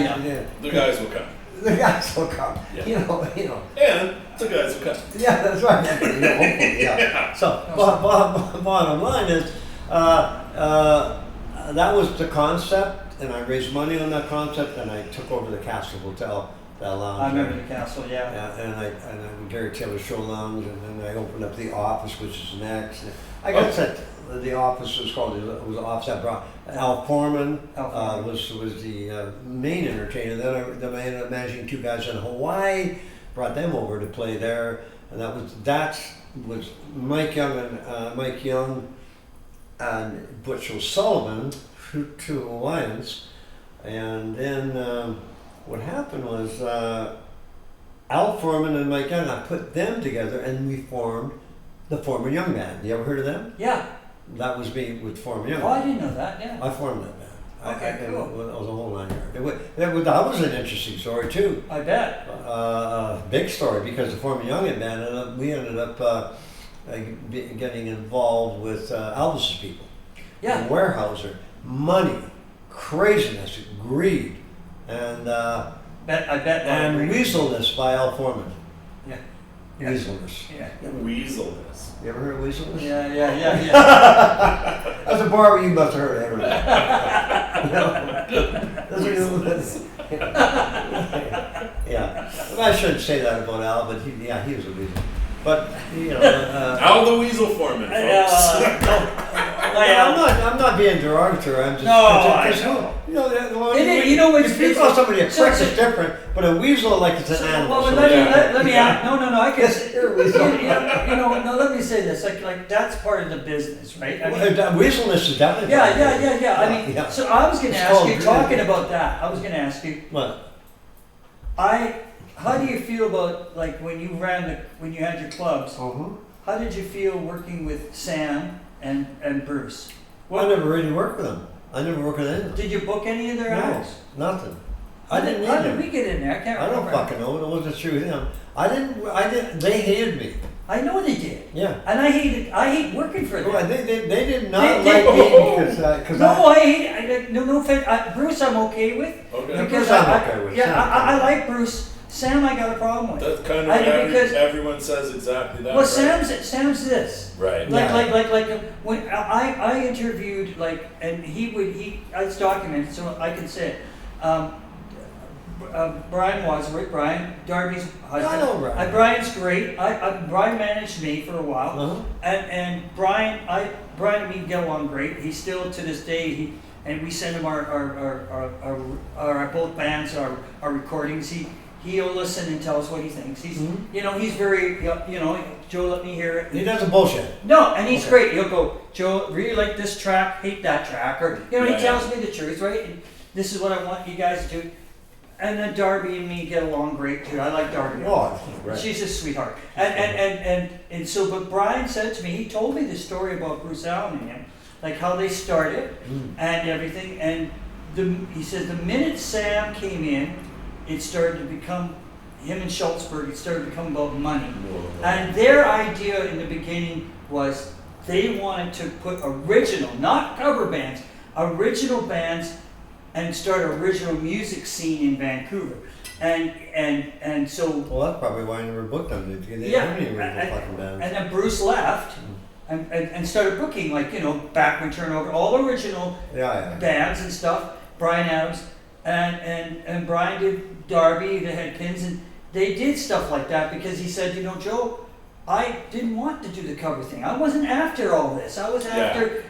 The guys will come. the guys will come. Yeah. You know. And the guys will come. Yeah, that's right. Hopefully, yeah. So, bottom line is, that was the concept, and I raised money on that concept, and I took over the Castle Hotel, that lounge. I remember the castle. Yeah. Yeah, and I Gary Taylor Show Lounge, and then I opened up the office, which is next. I got set. the office was called, it was the office that brought Al Foreman, Al Foreman. was the main entertainer. Then I ended up managing two guys in Hawaii, brought them over to play there, and that was Mike Young and Butch O'Sullivan, two Hawaiians, and then what happened was Al Foreman and Mike Young, I put them together and we formed the Foreman Young Band. You ever heard of them? Yeah. That was me with Foreman Young. Oh, I didn't know that. Yeah. I formed that band. Okay, cool. That was a whole 9 yards. That was an interesting story too. I bet. Big story because the Foreman Young Band we ended up getting involved with Elvis's people. Yeah. Warehouser, money, craziness, greed, and I bet. and weaselness by Al Foreman. Yeah. Weaselness. Yeah. Weaselness. You ever heard of weaselness? Yeah. That's a bar you must have heard of everything. Yeah. Well, I shouldn't say that about Al, but he was a weasel. But Al the Weasel Foreman, folks. I'm not being derogatory. I'm just What's if you call somebody a prick, it's different. But a weasel, like it's an animal. Well, so let me ask. No. I can. You're a weasel. No. Let me say this. Like that's part of the business, right? I mean, weaselness is definitely. Yeah. I mean, so I was going to ask you, talking about that. I was going to ask you. What? How do you feel about like when you had your clubs? Uh-huh. How did you feel working with Sam and Bruce? Well, I never really worked with them. I never worked with any of them. Did you book any of their No, acts? nothing. I didn't need How did them. we get in there? I can't I remember. don't fucking know. It wasn't true with them. I didn't. They hated me. I know they did. Yeah. And I hate working for them. Well, they did not They- like me because No, I hate. No offense. Bruce, I'm okay with. Okay. Because Bruce I'm okay with. Yeah, Sam, I like Bruce. Sam, I got a problem with. That's kind of I what do because- everyone says exactly that. Well, right? Sam's this. Right. Like when I interviewed and it's documented so I can say it. Brian Wadsworth, Darby's husband. I know Brian. Brian's great. Brian managed me for a while, Uh-huh. and Brian and me get along great. He's still to this day. And we send him our both bands our recordings. He'll listen and tell us what he thinks. He's he's very Joe, let me hear it. He doesn't bullshit. No, and he's Okay. great. He'll go, Joe, really like this track, hate that track, or he tells me the truth, right? And this is what I want you guys to do. And then Darby and me get along great too. I like Darby. Oh, right. She's a sweetheart. And so, but Brian said to me, he told me the story about Bruce Allen and him, like how they started and everything. And he says the minute Sam came in, it started to become, him and Schultzberg, it started to become about money. Whoa. And their idea in the beginning was they wanted to put original, not cover bands, original bands and start an original music scene in Vancouver. And so... Well, that's probably why I never booked them. They Yeah, didn't even fucking bands. and then Bruce left and started booking, Backman Turnover, all original Yeah. bands and stuff, Brian Adams, and Brian did Darby, the Head Pins, and they did stuff like that because he said, Joe, I didn't want to do the cover thing. I wasn't after all this. I was after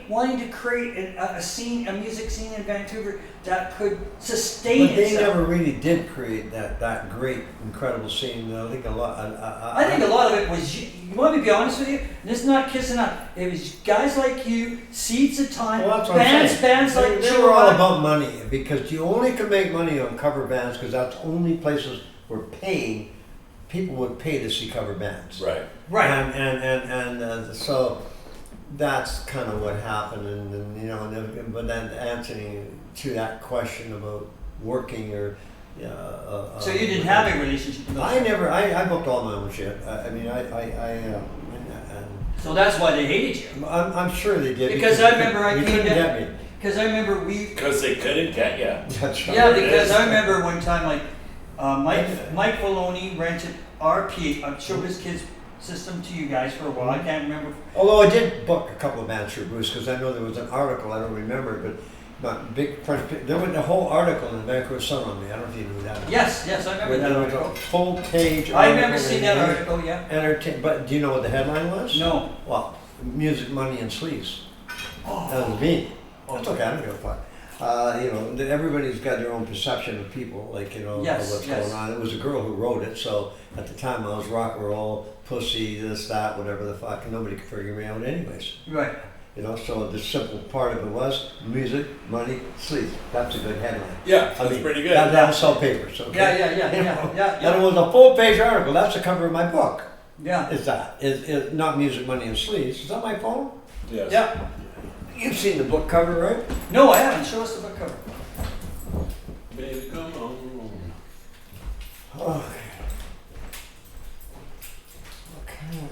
wanting to create a scene, a music scene in Vancouver that could sustain But they itself. never really did create that great, incredible scene. I think a lot. I think a lot of it was, you want me to be honest with you? And this is not kissing up. It was guys like you, Seeds of Time, Well, that's what I'm saying. bands like They Joe were all Rogan. about money because you only can make money on cover bands because that's only places where people would pay to see cover bands. Right. Right. And so that's kind of what happened, but then answering to that question about working or. So you didn't have a relationship with those guys. I booked all my own shit. So that's why they hated you. I'm sure they did. Because I remember I you came couldn't down. get me. Because I remember Because they couldn't get you. That's right. Yeah, It because is. I remember one time, Mike Maloney rented our Showbiz Kids system to you guys for a while. I can't remember. Although I did book a couple of bands for Bruce because I know there was an article, I don't remember, but my big French, there was a whole article in the Vancouver Sun on me. I don't know if you knew that. Yes, I remember that There was a article. full page. I remember article seeing in that the article, yeah. But do you know what the headline was? No. Well, Music, Money, and Sleaze. Oh. That was me. That's okay, I don't give a fuck. Everybody's got their own perception of people, like, Yes, what's yes. going on. It was a girl who wrote it, so at the time I was rock and roll, pussy, this, that, whatever the fuck, and nobody could figure me out anyways. Right. So the simple part of it was music, money, sleep. That's a good headline. Yeah, that's pretty good. That'll sell papers, okay? Yeah. And it was a full-page article. That's the cover of my book. Yeah. Is not music, money, and sleeves. Is that my phone? Yes. Yeah. You've seen the book cover, right? No, I haven't. Show us the book cover. Baby, come on. Okay. Okay.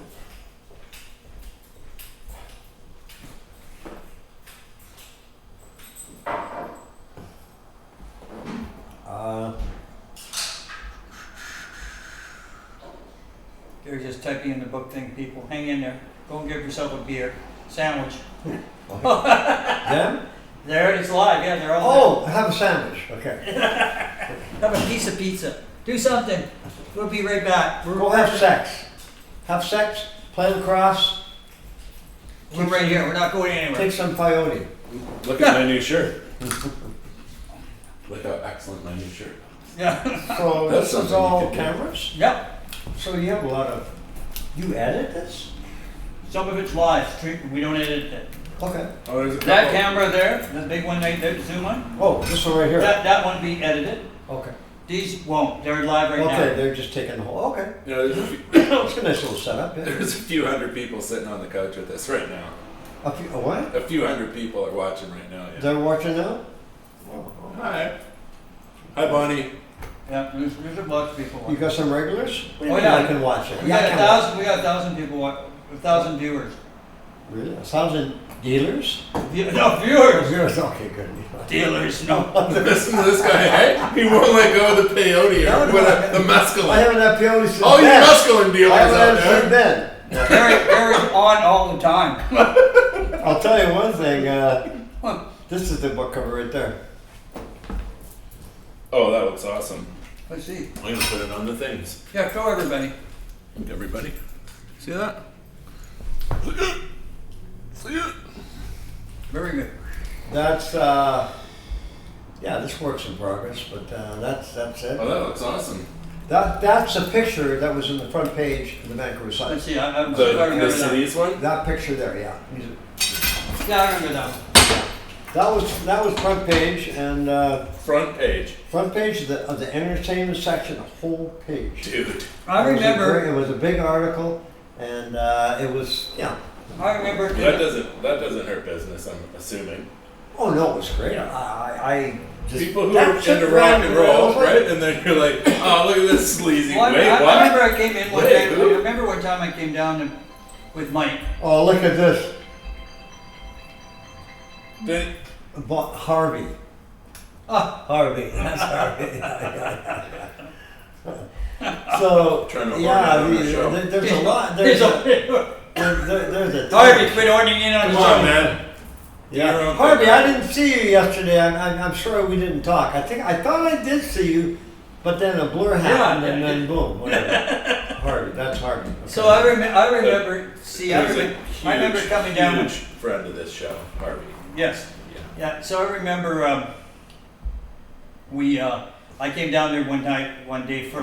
They're just typing in the book thing, people. Hang in there. Go and get yourself a beer. Sandwich. Them? There, it's live. Yeah, they're all Oh, have a sandwich. Okay. there. Have a piece of pizza. Do something. We'll be right back. Go have sex. Have sex, play lacrosse, We're right here. We're not going anywhere. take some peyote. Look at my new shirt. Look how excellent my new shirt is. Yeah. So That's this is something you all could do. cameras? Yep. So you have a lot of, you edit this? Some of it's live. We don't edit it. Okay. Oh, there's a That couple. camera there, the big one right there, zoom on. Oh, this one right here? That one be edited. Okay. These won't. They're live right Okay, now. they're just taking the whole, okay. You know, there's It's a nice little setup, yeah. there's a few hundred people sitting on the couch with us right now. A what? A few hundred people are watching right now. Yeah. They're watching now? Hi. Hi, Bonnie. Yeah, there's a bunch of people. You got some regulars? What do you Oh, mean yeah. I can watch it? We Yeah, I got can 1,000. We got 1,000 people. 1,000 viewers. Really? 1,000 dealers? No viewers. Viewers, okay, good. Dealers. No. Listen to this guy, hey? He won't let go of the peyote or what, the I mescaline. haven't had peyote since All you then. mescaline dealers I haven't out had it since there. then. Gary's on all the time. I'll tell you one thing, this is the book cover right there. Oh, that looks awesome. Let's see. I'm gonna put it on the things. Yeah, show everybody. Look, everybody. See that? See it? See it? Very good. That's, this work's in progress, but that's it. Oh, that looks awesome. That's a picture that was in the front page of the Vancouver Let's Sun. see. I The remember that. cities one? That picture there, yeah. Yeah, I remember that one. That was front page and Front page. front page of the entertainment section, the whole page. Dude. I remember. It was a big article, and it was I remember. That doesn't hurt business, I'm assuming. Oh no, it was great. I just People who that are shit into rock ran- and I roll, was like, right? And then you're like, oh, look at this sleazy. Well, Wait, I what? remember I came in one Wait, day. who? I remember one time I came down with Mike. Oh, look at this, Then- Harvey. Ah, Harvey, that's Harvey. So Trying to yeah, order it on the show. there's a lot. there's There's a Harvey quit ordering in on Come the on, show. man. Yeah, You're okay. Harvey, I didn't see you yesterday. I'm sure we didn't talk. I thought I did see you, but then a blur happened, and then boom, whatever. Harvey, that's Harvey. Okay. So I remember. See, I He's a remember huge, coming down. huge friend of this show, Harvey. Yes. Yeah. Yeah. So I remember I came down there one day for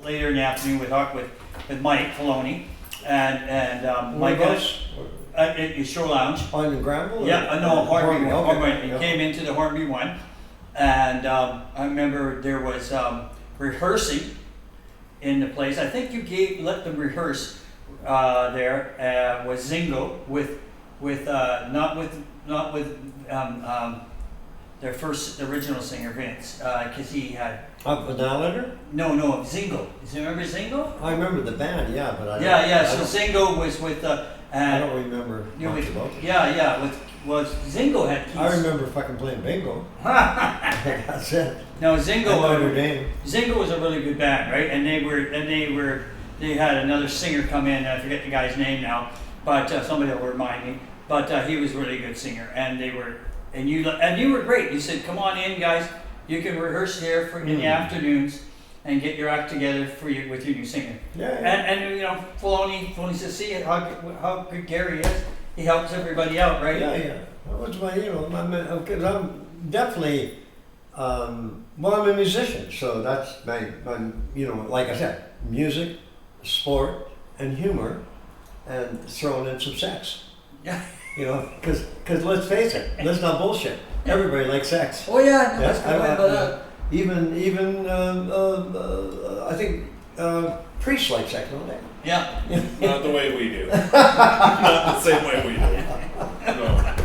later in the afternoon with Mike Filoni and Mike Goes at Shore Lounge. on the Granville? Yeah, no, Hornby. Okay. He Yeah. came into the Hornby one, and I remember there was rehearsing in the place. I think you let them rehearse there with Zingo with not with their first original singer Vince because he had Up with Letter? no Zingo. Do you remember Zingo? I remember the band, yeah, but I don't- Yeah. I So don't- Zingo was with I don't remember you know, much with, about it. yeah, was Zingo had keys. I remember fucking playing bingo. That's it. No, And Notre Dame. Zingo was a really good band, right? And they had another singer come in. I forget the guy's name now, but somebody will remind me. But he was a really good singer, and you were great. You said, "Come on in, guys. You can rehearse here in the afternoons." and get your act together for you with your new singer. Yeah. And you know, Filoni says, see how good Gary is. He helps everybody out, right? Yeah. That was my, because I'm definitely, I'm a musician, so that's my, like I said, music, sport, and humor, and throwing in some sex. Yeah. Because let's face it, let's not bullshit. Everybody likes sex. Oh yeah, no, that's good I- about that. Even I think priests like sex, don't they? Yeah. Not the way we do. Not the same way we do. No.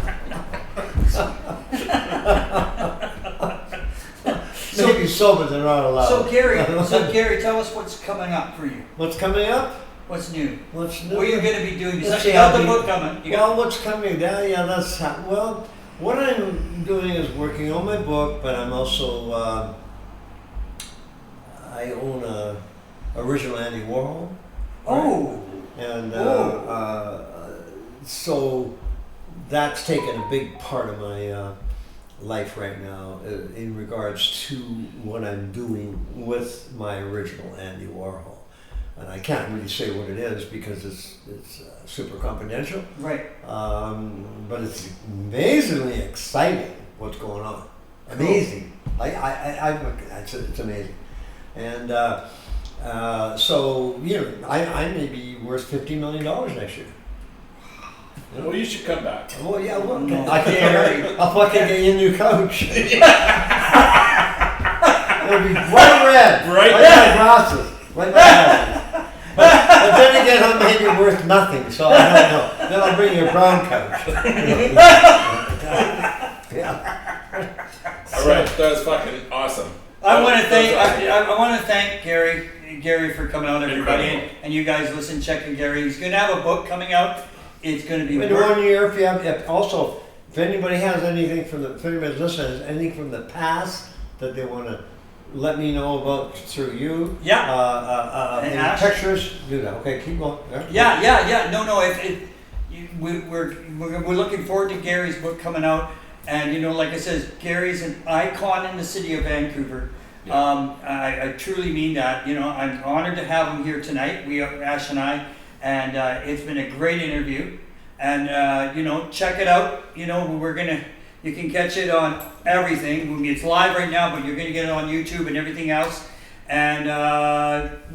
Maybe sober, they're not allowed. So Gary, tell us what's coming up for you. What's coming up? What's new? What's new? What are you going to be doing? Let's You see, got I'll the be- book coming. You got, Well, what's coming down? Yeah, well. What I'm doing is working on my book, but I'm also I own a original Andy Warhol. oh, And Whoa. so that's taken a big part of my life right now in regards to what I'm doing with my original Andy Warhol. And I can't really say what it is because it's super confidential. right. But it's amazingly exciting what's going on. Amazing. It's amazing. And so, I may be worth $50 million next year. Well, you should come back. Well, yeah, well, No. I can come back. I'll fucking get you a new coach. It'll be bright red. Bright like my glasses. Like my glasses. But then again, I may be worth nothing, so I don't know. Then I'll bring you a brown coach. Yeah. All right, that was fucking awesome. I want to That was thank awesome. I want to thank Gary for coming out, everybody, Incredible. and you guys listen, checking Gary. He's going to have a book coming out. It's going to be In 1 year, if anybody has anything if anybody's listening, has anything from the past that they want to let me know about through you. Yeah. And Any Ash? pictures, do that. Okay, keep going. Yeah. No. We're looking forward to Gary's book coming out, and like I said, Gary's an icon in the city of Vancouver. Yeah. I truly mean that. I'm honored to have him here tonight. Ash and I, and it's been a great interview. And check it out. You can catch it on everything. I mean, it's live right now, but you're gonna get it on YouTube and everything else. And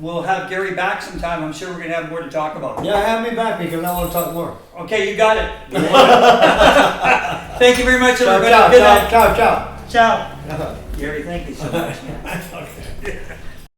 we'll have Gary back sometime. I'm sure we're gonna have more to talk about. Yeah, have me back because I want to talk more. Okay, you got it. Thank you very much, Ciao, everybody. ciao, Good night. ciao, ciao, ciao. Ciao. Gary, thank you so much. Okay.